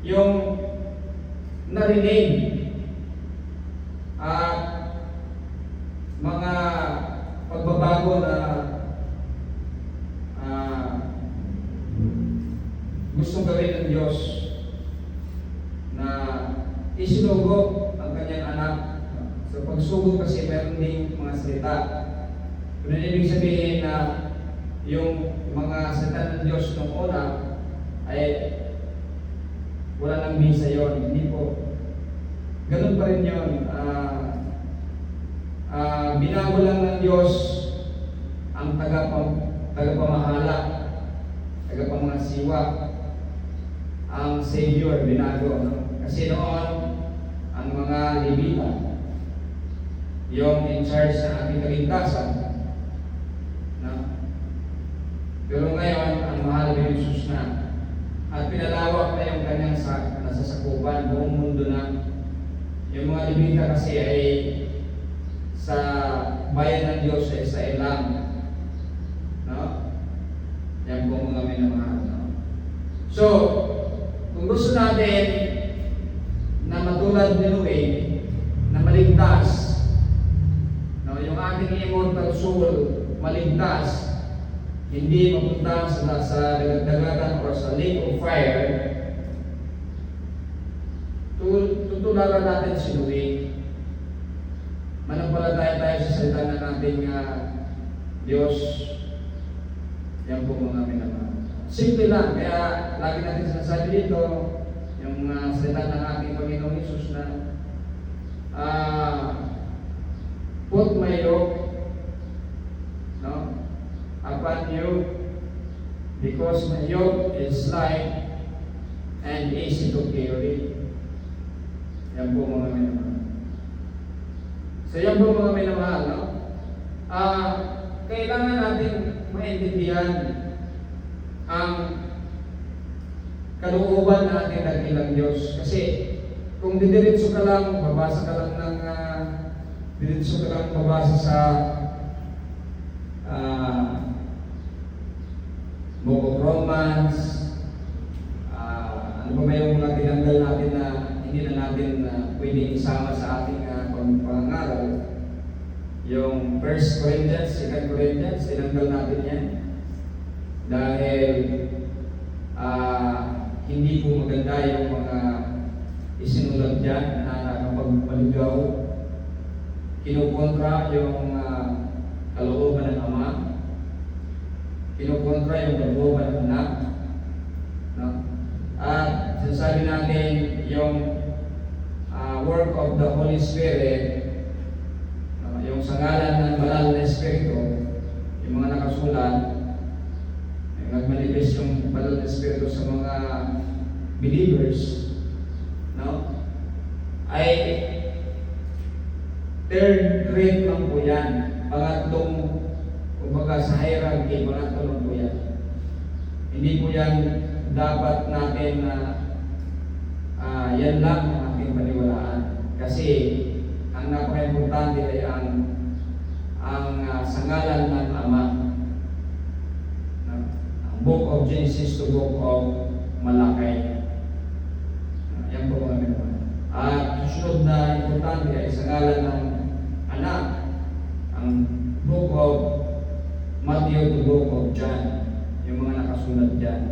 yung narinig at mga pagbabago bago na gustong gawin ng Diyos na isinugo ang kanyang anak. So pagsugod kasi meron ding mga salita. Kung ibig sabihin na yung mga salita ng Diyos nung una ay wala nang bisa yon, hindi po. Ganun pa rin yun. Binago lang ng Diyos ang tagapamahala, tagapamangasiwa, ang Savior, binago. No? Kasi noon, ang mga Levita, yung in charge sa ating kaligtasan. No? Pero ngayon, ang mahal ni Jesus na. At pinalawak na yung kanyang nasasakupan, buong mundo na. Yung mga Levita kasi ay sa bayan ng Diyos sa Israel lang. No? Yan po mga minamahal. No? So, kung gusto natin na matulad ni Noe, na maligtas, no, yung ating immortal soul maligtas, hindi mapunta sa dagatan o sa lake of fire, tutularan natin si Noe. Manampalataya tayo sa salita na nating Diyos. Yan po mga minamahal. Simple lang, kaya lagi natin sinasabi dito, yung salita ng ating Panginoong Hesus na put my yoke, no, upon you, because my yoke is light and easy to carry. Yan po mga minamahal. So yan po mga minamahal, no? Kailangan natin maintindihan ang kalooban na ating dakilang Diyos. Kasi kung didiretso ka lang, babasa ka lang ng didiretso ka lang babasa sa Book of Romans, ano ba yung mga tinanggal natin na hindi na natin pwedeng isama sa ating pangangaral. Yung 1 Corinthians, 2 Corinthians, tinanggal natin yan. Dahil hindi po maganda yung mga isinulat dyan na nakapagpaligaw, kinukontra yung kalooban ng Ama, kinukontra yung kalooban ng Anak, no? At sinasabi natin yung work of the Holy Spirit, yung sa ngalan ng Banal na Espiritu, yung mga nakasulat, nagmanifest yung Banal na Espiritu sa mga believers, no? Ay third rate lang po yan. Pangatlong, kumbaga sa hierarchy, pangatlo lang po yan. Hindi po yan dapat natin na yan lang ang ating paniwalaan. Kasi ang napaka-importante ay ang sangalan ng Ama. Book of Genesis to Book of Malakay. Yan po mga minamahal. At susunod na importante ay sa ngalan ng Anak, ang Book of Matthew to Book of John, yung mga nakasulat dyan.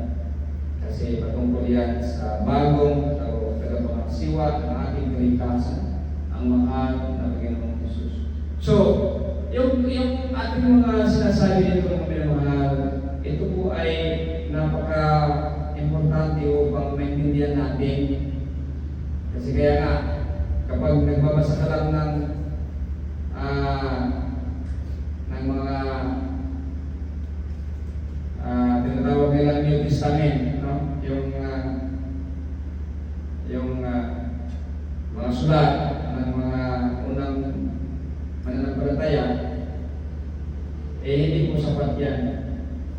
Kasi patungkol yan sa bagong o tagapangasiwa ng ating kaligtasan, ang mahal na Panginoong Hesus. So, yung ating mga sinasabi dito mga minamahal, ito po ay napaka-importante upang maintindihan natin. Kasi kaya nga, kapag nagbabasa ka lang ng mga tinatawag nilang New Testament, no? Yung mga sulat ng mga unang mananampalataya, hindi po sapat yan.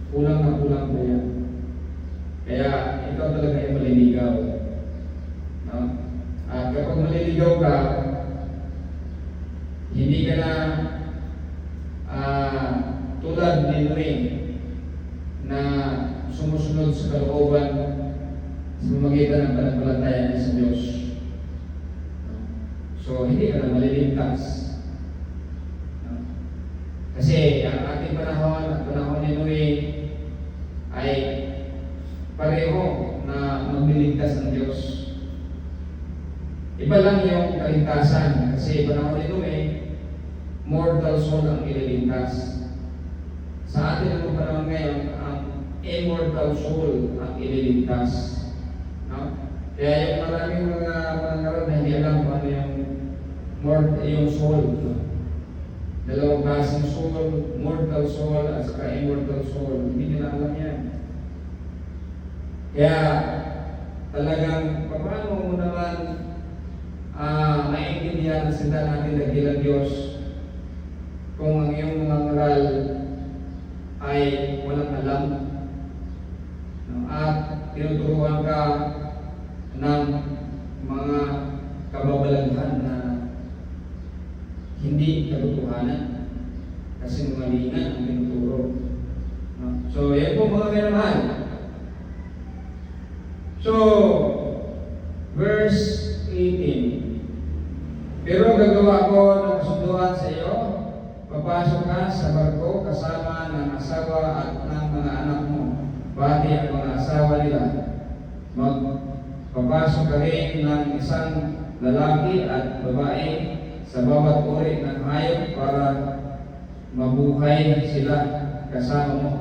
Kulang na kulang po yan. Kaya ikaw talaga ay maliligaw. No? At kapag maliligaw ka, hindi ka na tulad ni Noe na sumusunod sa kalooban sa pamamagitan ng pananampalataya niya sa Diyos. So, hindi ka na maliligtas. Kasi ang ating panahon at panahon ni Noe ay pareho na magliligtas ng Diyos. Iba lang yung kaligtasan kasi panahon ni Noe, mortal soul ang ililigtas. Sa atin ang panahon ngayon, ang immortal soul ang ililigtas. No? Kaya yung maraming mga manangaral na hindi alam kung ano yung soul. No? Dalawang klaseng soul, mortal soul at saka immortal soul. Hindi nila alam yan. Kaya talagang paano mo naman maintindihan ang salita natin dakilang Diyos kung ang iyong mga ngaral ay walang alam, no? At tinuturuan ka ng mga kababalaghan na hindi katotohanan kasi malingan ang tinuturo, no? So yan po mga minamahal. So verse 18, pero gagawa ko ng kasunduan sa iyo, papasok ka sa barko kasama ng asawa at ng mga anak mo, pati ang mga asawa nila. Magpapasok ka rin ng isang lalaki at babae sa bawat uri ng hayop para mabuhay sila kasama mo.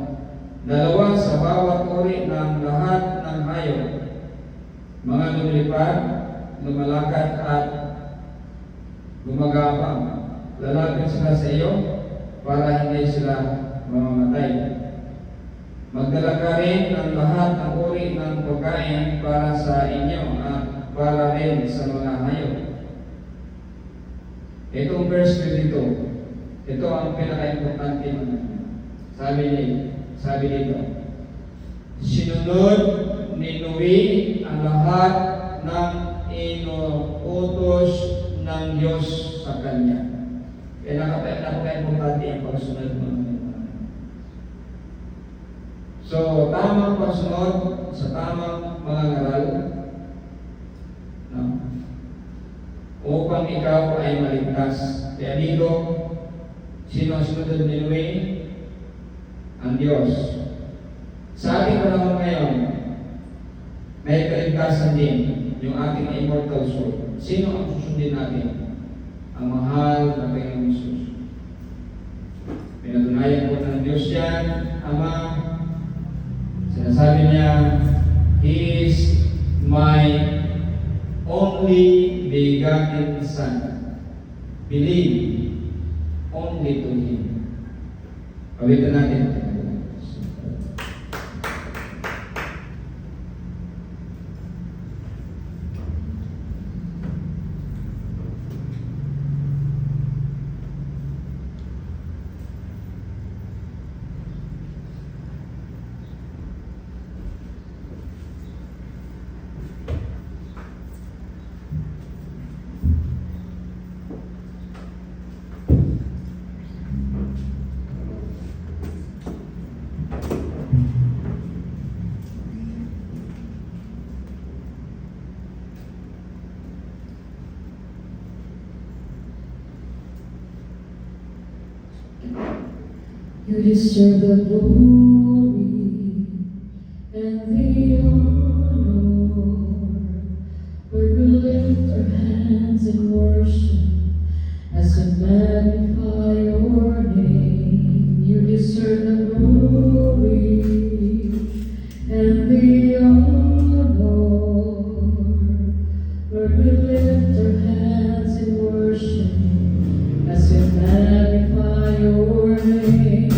Dalawa sa bawat uri ng lahat ng hayop, mga lumilipad, lumalakad at gumagapang. Lalapit sila sa iyo para hindi sila mamamatay. Magdala ka rin ng lahat ng uri ng pagkain para sa inyo at para rin sa mga hayop. Itong verse 22, ito ang pinaka-importante naman. Sabi dito, sinunod ni Noe ang lahat ng inuutos ng Diyos sa kanya. Kaya napaka-importante ang pagsunod mo. So, tamang pagsunod sa tamang mga ngaral, no? Upang ikaw ay maligtas. Kaya dito, sino ang sinunod ni Noe? Ang Diyos. Sa ating panahon ngayon, may kaligtasan din yung ating immortal soul. Sino ang susundin natin? Ang mahal na Panginoong Jesus. Pinatunayan po ng Diyos yan, Ama. Sinasabi niya, He is my only begotten Son. Believe only to Him. Pawitan natin. You deserve the glory and the honor. Lord, we lift our hands in worship as we magnify your name. You deserve the glory and the honor. Lord, we lift our hands in worship as we magnify your name.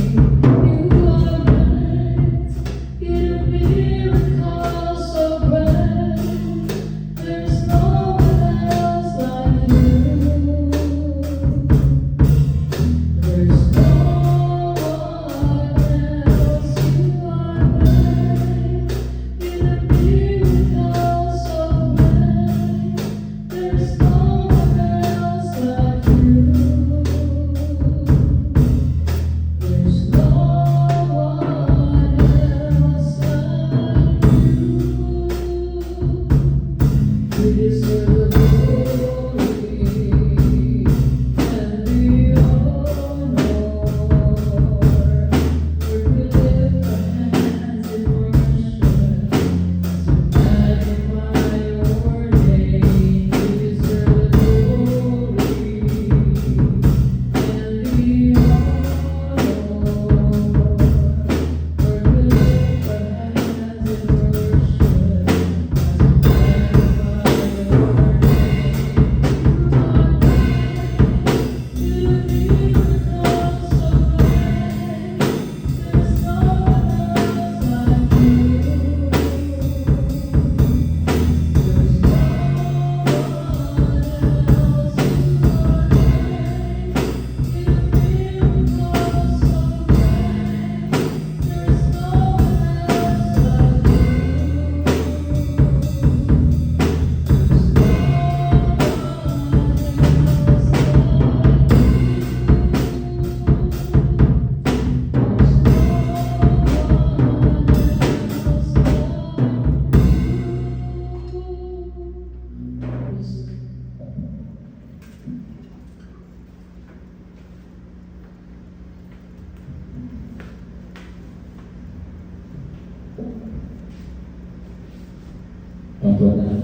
Papa na,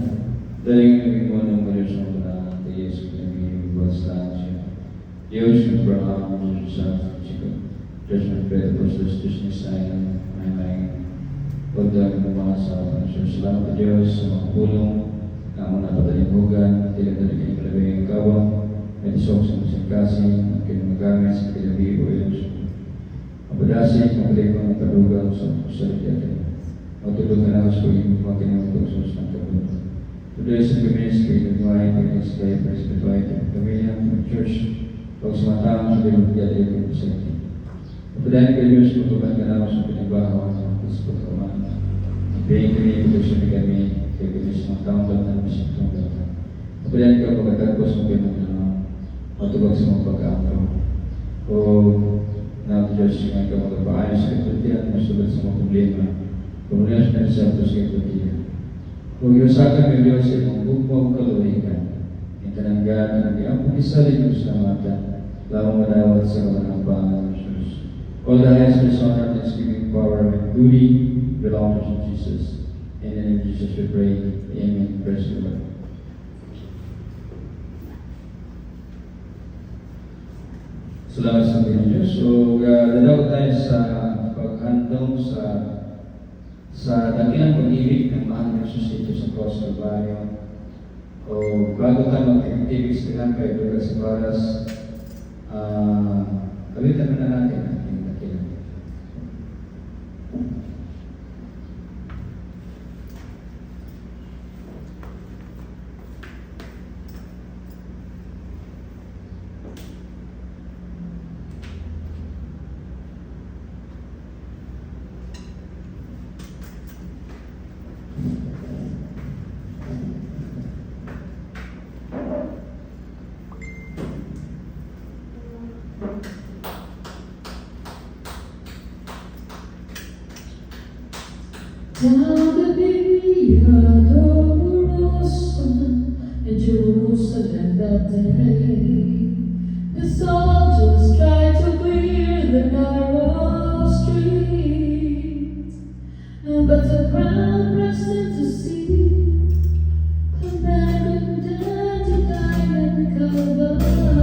daling mo ng malusong na Yesus na may basta siya. Diyos ng Abraham, Diyos sa Chico, Diyos ng Pedro, Diyos ni Sayan, ay huwag dahil ng mga sa Panginoon. Salamat Diyos sa mga pulong na mo napatalimugan, tinadali kayo malabay ang kawang, may disok sa masangkasing, at kayo magamit sa kilabi o Diyos. Mapadasig, mapalig mga kalugaw sa salita. Matulog na lang sa pagiging mga kinamutugsos ng kabut. Today sa Pilipinas, kayo nagwain, Pilipinas kayo, Presbyterian, Pamilya, Church, pag sumatama sa Pilipinas, kayo sa akin. Mapadahin kayo Diyos, matulog na lang sa pinabaho, ang Kristo Kaman. Bigyan kami, pagkasin kami, kayo Diyos, mga taong ba't na masip ng gata. Mapadahin kayo, pagkatagpos mo kayo ng matulog sa mga pagkaamro. O, na Diyos, yung mga magpaayos sa kapatian, masulat sa mga problema. Kemudian sudah satu sekali. Bagi usahakan beliau semua hukum keluarga. Yang tenangkan dan diampuni saling keselamatan. Lalu mendapat segala manfaat Yesus. All the highest honor and giving power and duty belongs to Jesus. In the name of Jesus we pray. Amen. Praise the Lord. Selamat sa Panginoon. So, dalaw tayo sa paghandong sa dakilang pag-ibig ng mahal ng Jesus dito sa Cross Calvario. O bago tayo mag-ibig sa kay Lucas Ibaras, kawitan na natin ang ating dakilang. Down the Via Dolorosa in Jerusalem that day, the soldiers tried to clear the narrow street, but the crowd pressed in to see a man condemned to die in Calvary.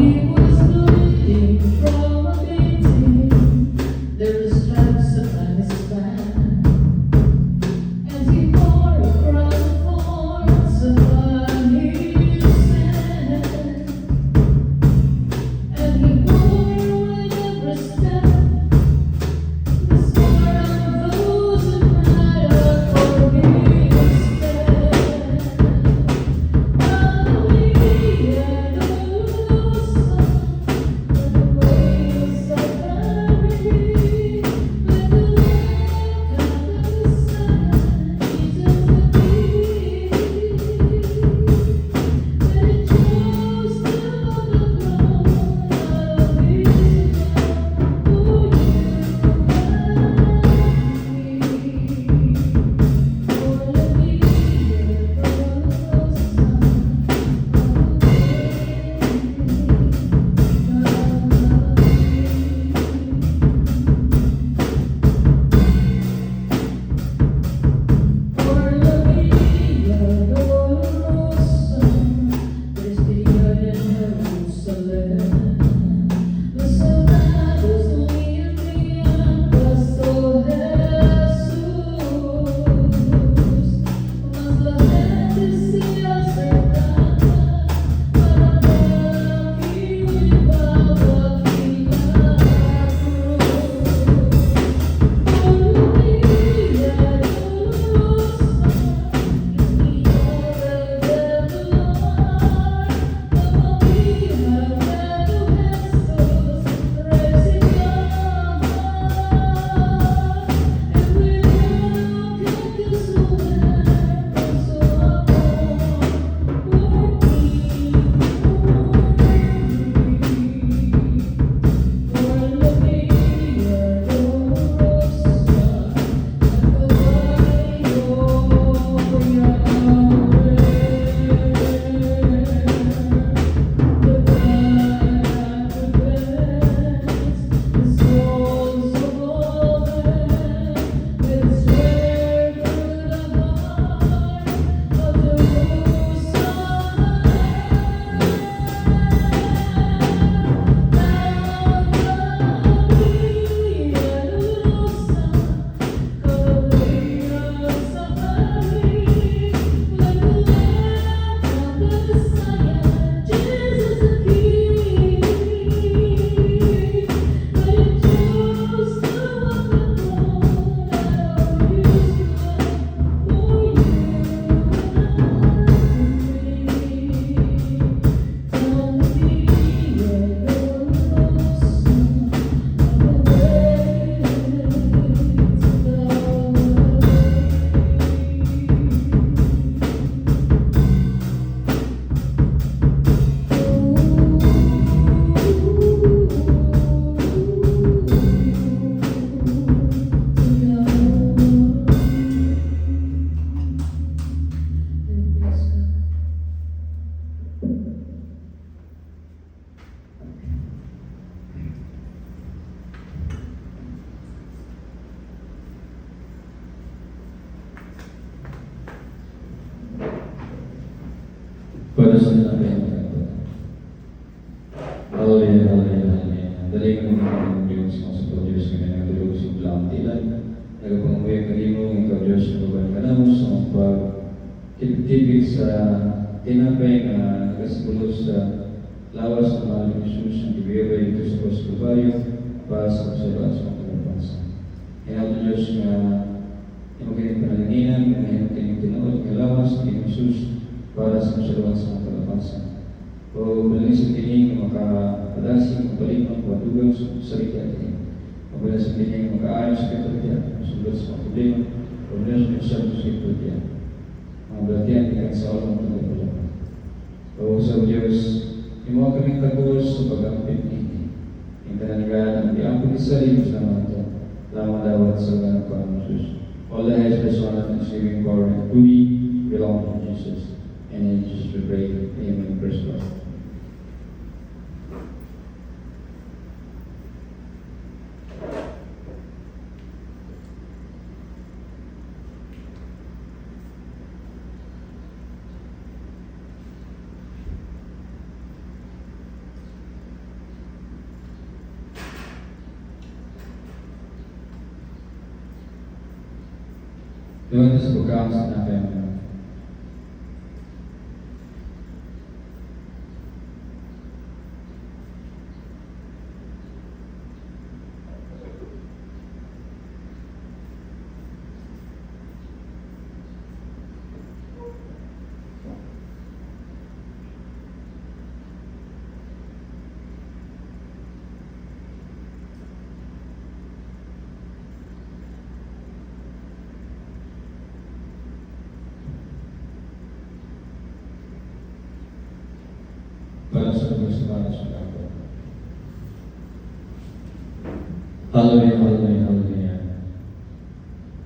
He was bleeding from a beating. There were stripes upon his back. Para sa natin. Hallelujah, hallelujah, hallelujah. Dali ka naman ng Diyos, mga sa Diyos, kami nagdulog sa lang tilan. Nagapanguwi ka rin mo, ikaw Diyos, nababan ka na mo sa mga pag-tibig sa tinapay na nagasibulos sa lawas ng mahal ng Jesus ang ibigay dito sa Pagkabayo para sa kasalaan sa mga pagkapansa. Kaya ito Diyos nga yung kanyang panalinginan, yung kanyang tinood, ng lawas ng Jesus para sa kasalaan sa mga pagkapansa. O balisin kini nga makapadasi, makapalit ng kuwadugang sa sarili natin. Mabalisin kini makaayos sa katulad, masulot sa mga problema, problema sa mga sa katulad. Mga balatian, tingnan sa Allah ng tulad. O sa Diyos, yung mga kaming tagos sa pag-ampit ini. Yung kananigan, ang diampun isa rin sa naman ito. Lamang dawat sa ganang Panginoon Jesus. All the highest blessed honor and saving power and glory belong to Jesus. And in Jesus we pray. Amen. Praise God. Doon sa pagkakas na natin. Para sa Diyos, para sa Diyos. Hallelujah, hallelujah, hallelujah.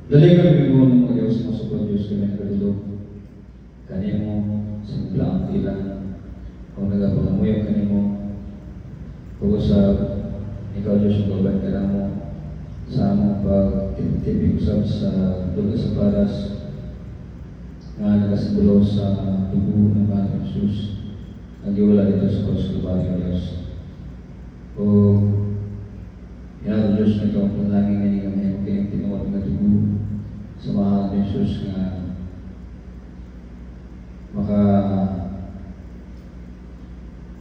Dali kami mo ng mga Diyos, mga supot Diyos kami nagkadulog. Kani mo, simpla ang ilan. Kung nagpapangamuyo kani mo, pag-usap, ikaw Diyos, ang babae ka lang mo. Sa among pag-tibig usap sa dulo sa paras, nga nagasibulo sa tubo ng mga Jesus. Nagiwala dito sa Pagkabayo ng Diyos. O yan, Diyos na ito ang panalangin ngayon kami ang kanyang tinuwag na tubo sa mahal ng Jesus nga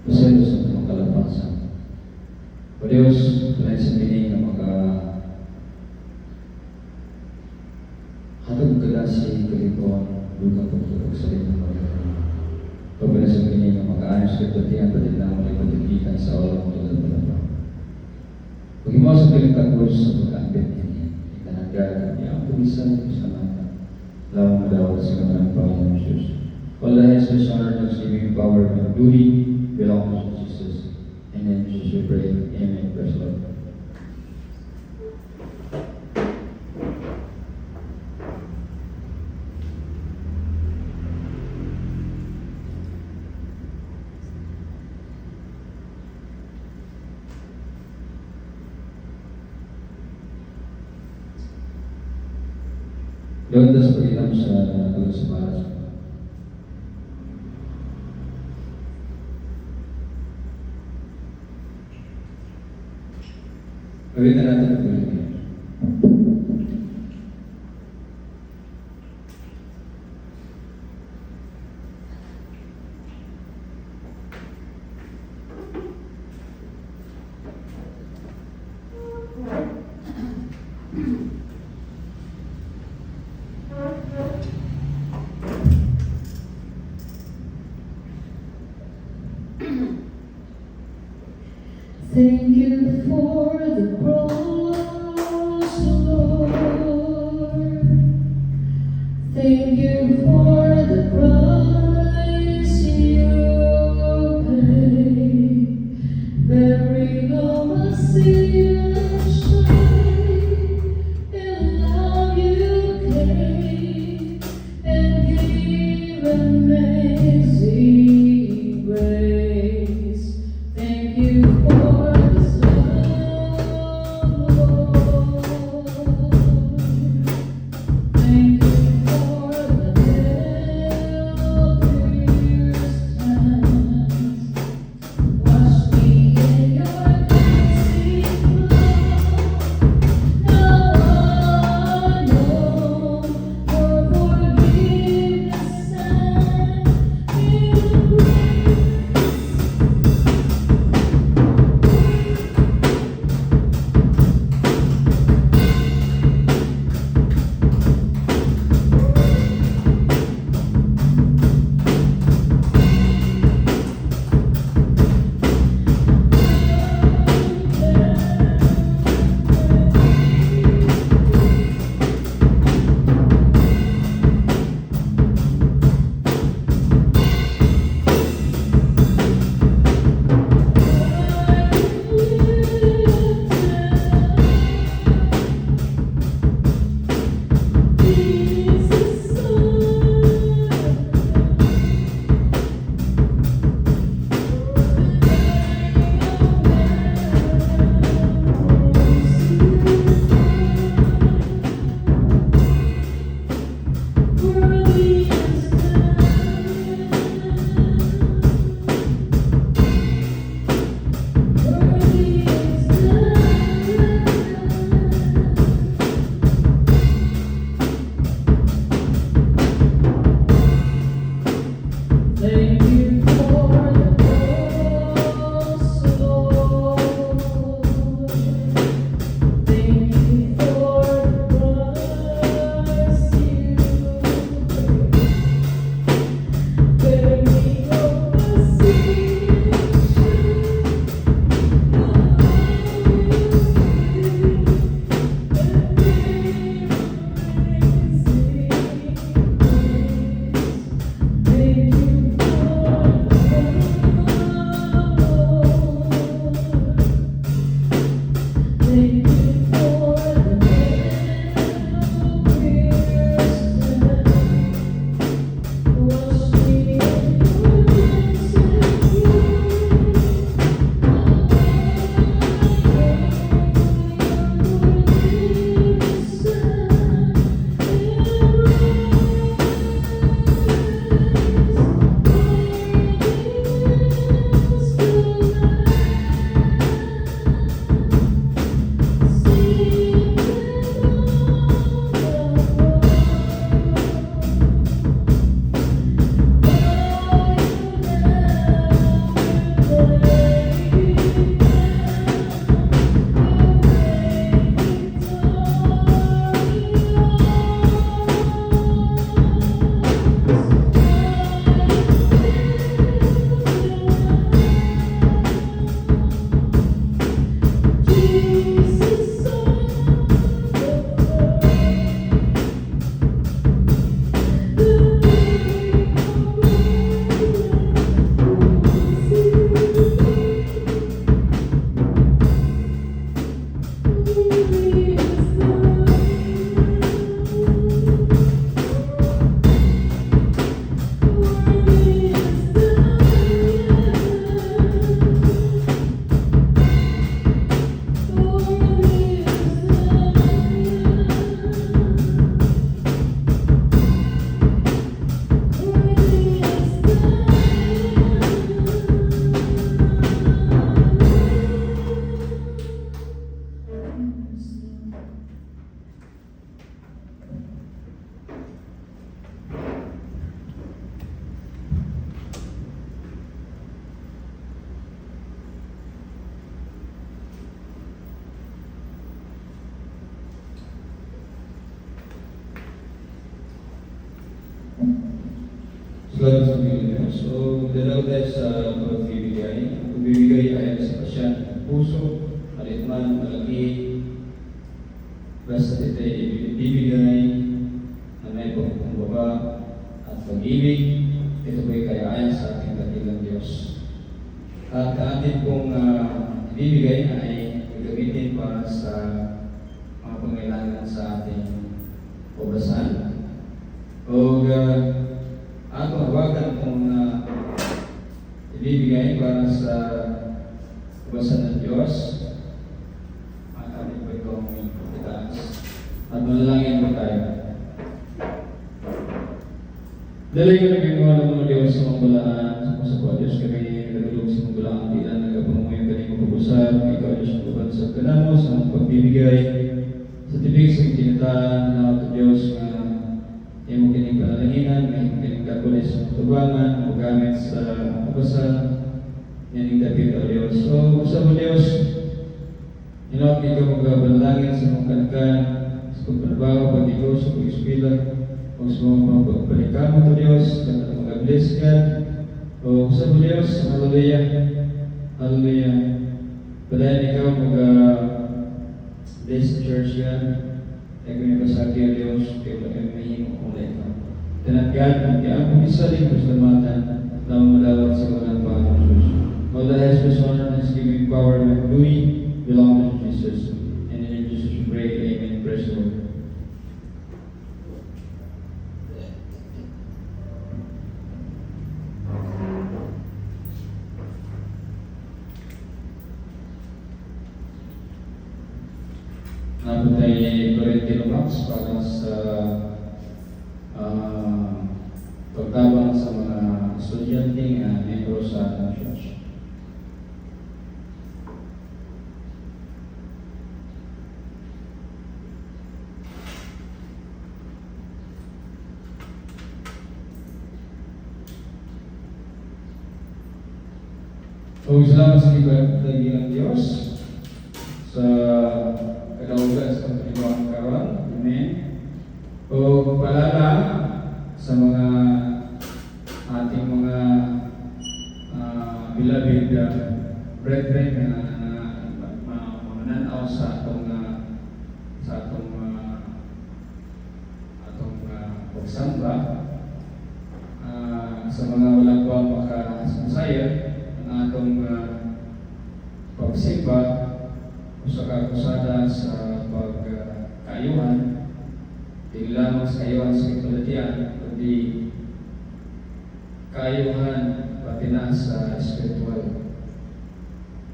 pasendo sa mga kalapasan. O Diyos, tunay sa pining na hatag kadasi kalipon, dugang pagtulog sa limang mga pagkala sa pining na makaayos kapatihan pati na mga ipatigitan sa olang tulad mo lang. Pag-imaw sa pinagtagos sa pagkaambit niya, ikanagara niya ang pumisan sa mata. Lawang madawat sa kamarang Panginoon Jesus. All the highest blessed honor and saving power and glory belong to Jesus. And in Jesus we pray. Amen. Praise the Lord. Doon sa pag-itam sa tulad sa paras. Gawin na natin ang tulad niya. Thank you for the cross, Lord. Thank you for the price you paid, bearing all my sin and shame. In love you came and gave amazing grace. Thank you for this love, Lord. Thank you for the Thank you for the cross, Lord. Thank you for the price you paid. Bearing of the Thank you Thank you for the wash me in Salamat sa Panginoon. So, dalaw tayo sa pagbibigay. Ang pagbibigay ay sa pasyan, puso, malit man, malaki. Basta ito ay ibibigay na may pagkukumbaba at pag-ibig. Ito po'y kayaan sa ating dakilang Diyos. At atin pong ibibigay ay gagamitin para sa mga pangailangan sa ating obrasan. O ato hawakan kung ibibigay para sa obrasan ng Diyos. At atin po itong itaas. At manalangin po tayo. Dalay ko na mga ng Diyos sa mga balaan, sa mga Diyos kami nagulog sa mga balaan, di na nagapamumuhay ang kanyang mapapusap, ikaw Diyos ang lupan sa kanamo, sa mga pagbibigay, sa tibig sa itinataan na ito Diyos na iyong kining panalanginan, iyong kining kakulis sa tubangan, o gamit sa kapasan, yaning dapit o Diyos. So, sa mga Diyos, ikaw magbabalangin sa mga kanakan, sa pagpanabaho, pag-ikaw, sa pag-ispila, o sa mga pagpalikan mo ito Diyos, at mag-bless ka, o sa mga Diyos, hallelujah, hallelujah. Padayan ikaw mag-bless the church yan, ay kung yung kasaki o Diyos, kayo lang mahimo kung na ito. Tinatgan, kaya ang isa rin pasalamatan na malawat sa mga Panginoon Jesus. All the highest honor and giving power and glory belong to Jesus. And in Jesus we pray, amen. Praise the Lord. Napunta yung Florentino Max para sa patabang sa mga estudyante at membro sa ating church. O salamat sa ng Diyos sa kalaugan sa pagkakaliwang karon. Amen. O palala sa mga ating mga beloved brethren na mananaw sa atong pagsamba, sa mga wala pa makasaya ang atong pagsimba o sa kakusada sa pagkaayuhan, hindi lamang sa kaayuhan sa kapalatian, kundi kaayuhan pati na sa spiritual.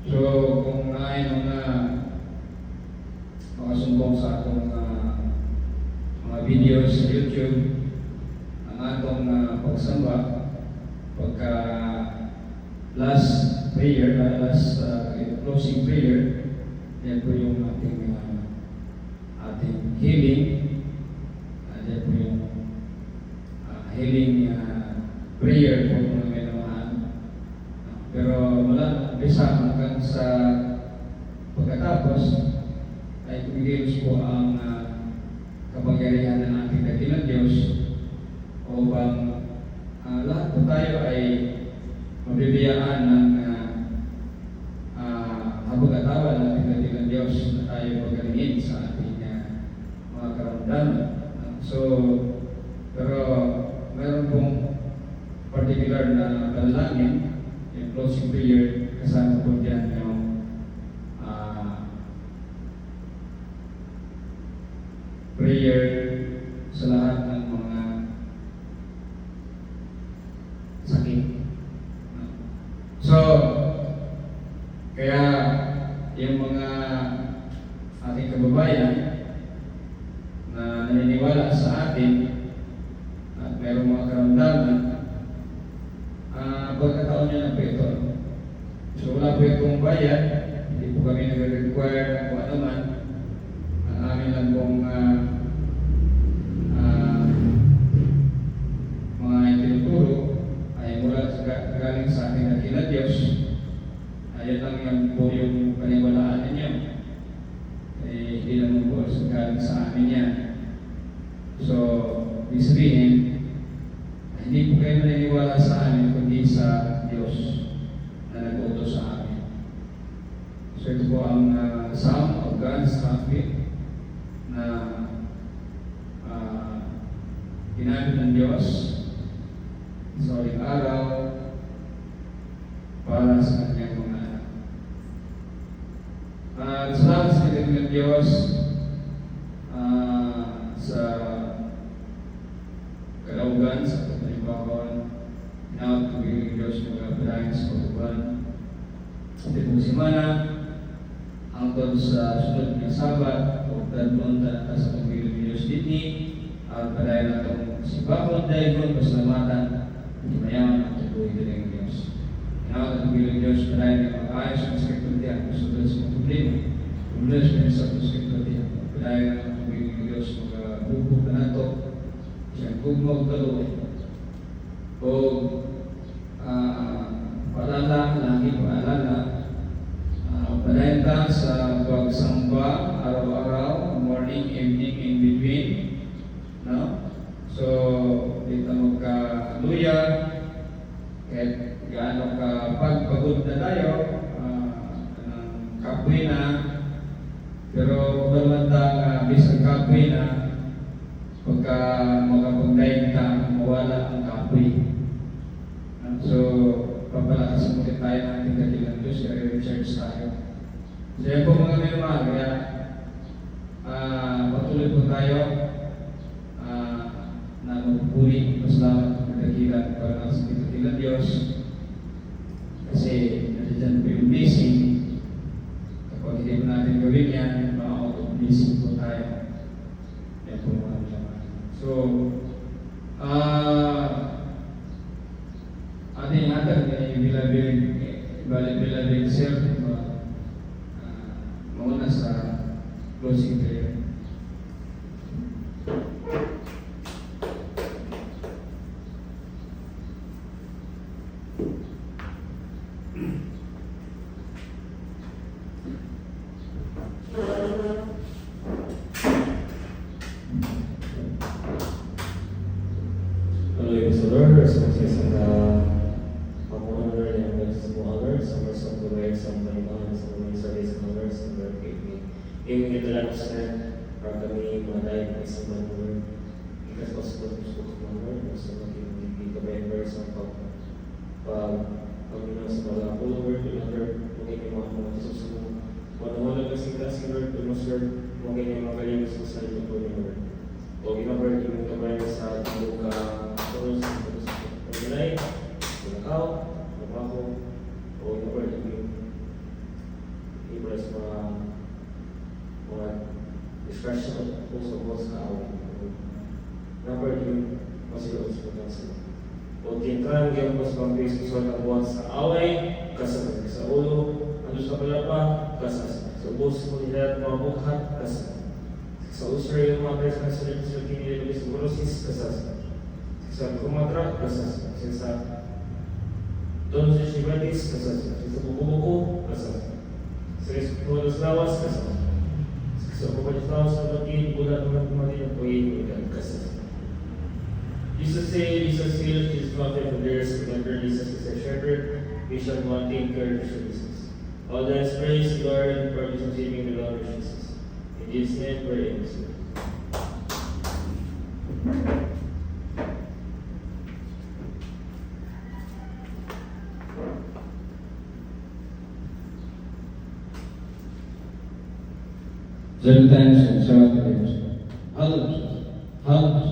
So kung naay mga sumbong sa atong mga videos sa YouTube, ang atong pagsamba, pagka last prayer, closing prayer, yan po yung ating healing, yan po yung healing prayer po mga minamahal. Pero mula umpisa hanggang sa pagkatapos ay kumikilos po ang kapangyarihan ng ating dakilang Diyos upang lahat po tayo ay mabibiyaan ng habag-atawa ng ating dakilang Diyos na tayo pagkalingin sa ating mga karamdaman. Pero meron pong particular na panalangin, yung closing prayer, kasama po dyan yung prayer sa lahat ng mga sakit. So, kaya yung mga ating kababayan na naniniwala sa atin at mayroong mga karamdaman, pagkataon niya na po ito. So wala po itong bayad, hindi po kami nag-require na kung ano man. Ang amin lang pong mga itinuturo ay mula galing sa ating dakilang Diyos. Ayan lang yan po yung paniwalaan ninyo. Hindi naman po galing sa amin yan. So, ibig sabihin, hindi po kayo naniniwala sa amin kundi sa Diyos na nag-utos sa amin. So ito po ang Psalm of God's trumpet na ginamit ng Diyos sa uling araw para sa kanyang mga anak. At salamat sa ating ng Diyos sa kalaugan sa pagkalimbahon, na pagbiling Diyos magkapadahin sa pagkuban. At itong simana, hangtod sa sunod ng Sabat, o tanong talata sa pagbiling Diyos dini, at padahin na itong sibakon dahil kung pasalamatan, hindi mayaman ang tuloy ng Diyos. Inawat ang pagbiling Diyos, padahin na mag-ayos ang sekretariya, sunod sa mga problema, umulas na sa sekretariya, padahin na ang pagbiling Diyos, magkabubog na nato, siyang gugmog kaluwi o paalala, lagi paalala, padayon ka sa pagsamba araw-araw, morning, evening, in between, no? So dito magkaluya kahit gaano ka pagpagod na tayo, kapoy na, pero magandang bisang kapoy na, pagka makapagdayin ka, mawala ang kapoy. So, papalakasin mo tayo ng ating dakilang Diyos, kaya recharge tayo. So, yan po mga minamahal, kaya patuloy po tayo na magpupuri, pasalamat ng dakilang para sa dakilang Diyos. Kasi, nandiyan po yung blessing. Kapag hindi mo natin gawin yan, maka-blessing po tayo. Yan po mga minamahal. So, patuloy po tayo na magpupuri, pasalamat ng dakilang Diyos. Kasi nandiyan po yung blessing. Kapag hindi mo natin gawin yan, maka-blessing po tayo. Yan po mga minamahal. So, patuloy po tayo na magpupuri, pasalamat ng dakilang Diyos. Kasi nandiyan po yung blessing. Kapag hindi mo natin gawin yan, maka-blessing po tayo. Yan po mga minamahal. So, Beloved Sir, mauna sa closing prayer. Hallelujah, so Lord, sa pamuhan Lord, ang mga sa mga Lord, sa mga sa tuloy, sa mga imahan, sa mga service ng Lord, sa Lord, Iyong ito lang sa para kami mga dahil ng isang mga Lord. Ikas pa sa mga Lord, sa maging members ng pag-Panginoon sa mga ako, Lord, Lord, maging yung mga Jesus mo. Wala kasi Lord, Lord, maging yung mga galing sa salita po ni Lord. O ginawag yung kamay sa buka, terus pagulay, pinakaw, trabaho, o ginawag yung ibras mga discussion po sa boss na awin. Ginawag yung masilaw sa pagkasa. O tintrang yung mas pang-base sa buwan sa away, kasas sa ulo, ano sa palapa, kasas sa boss mo nila, mga bukhat, kasas. Sa usar yung mga presyo sa kinilagay sa grosis, kasas. Sa kumatra, kasas. Sa doon sa shibatis, kasas. Sa buko-buko, kasas. Sa eskulas lawas, kasas. Sa kumalis lawas sa batin, bulan naman kumalit ang puyin, kasas. Jesus said, Jesus healed his prophet of theirs, remember Jesus is a shepherd, we shall not take care of Jesus. All that is praise the Lord, for his saving the Lord Jesus. In Jesus' name, pray. Seven times and 7 times. Hallelujah. Hallelujah.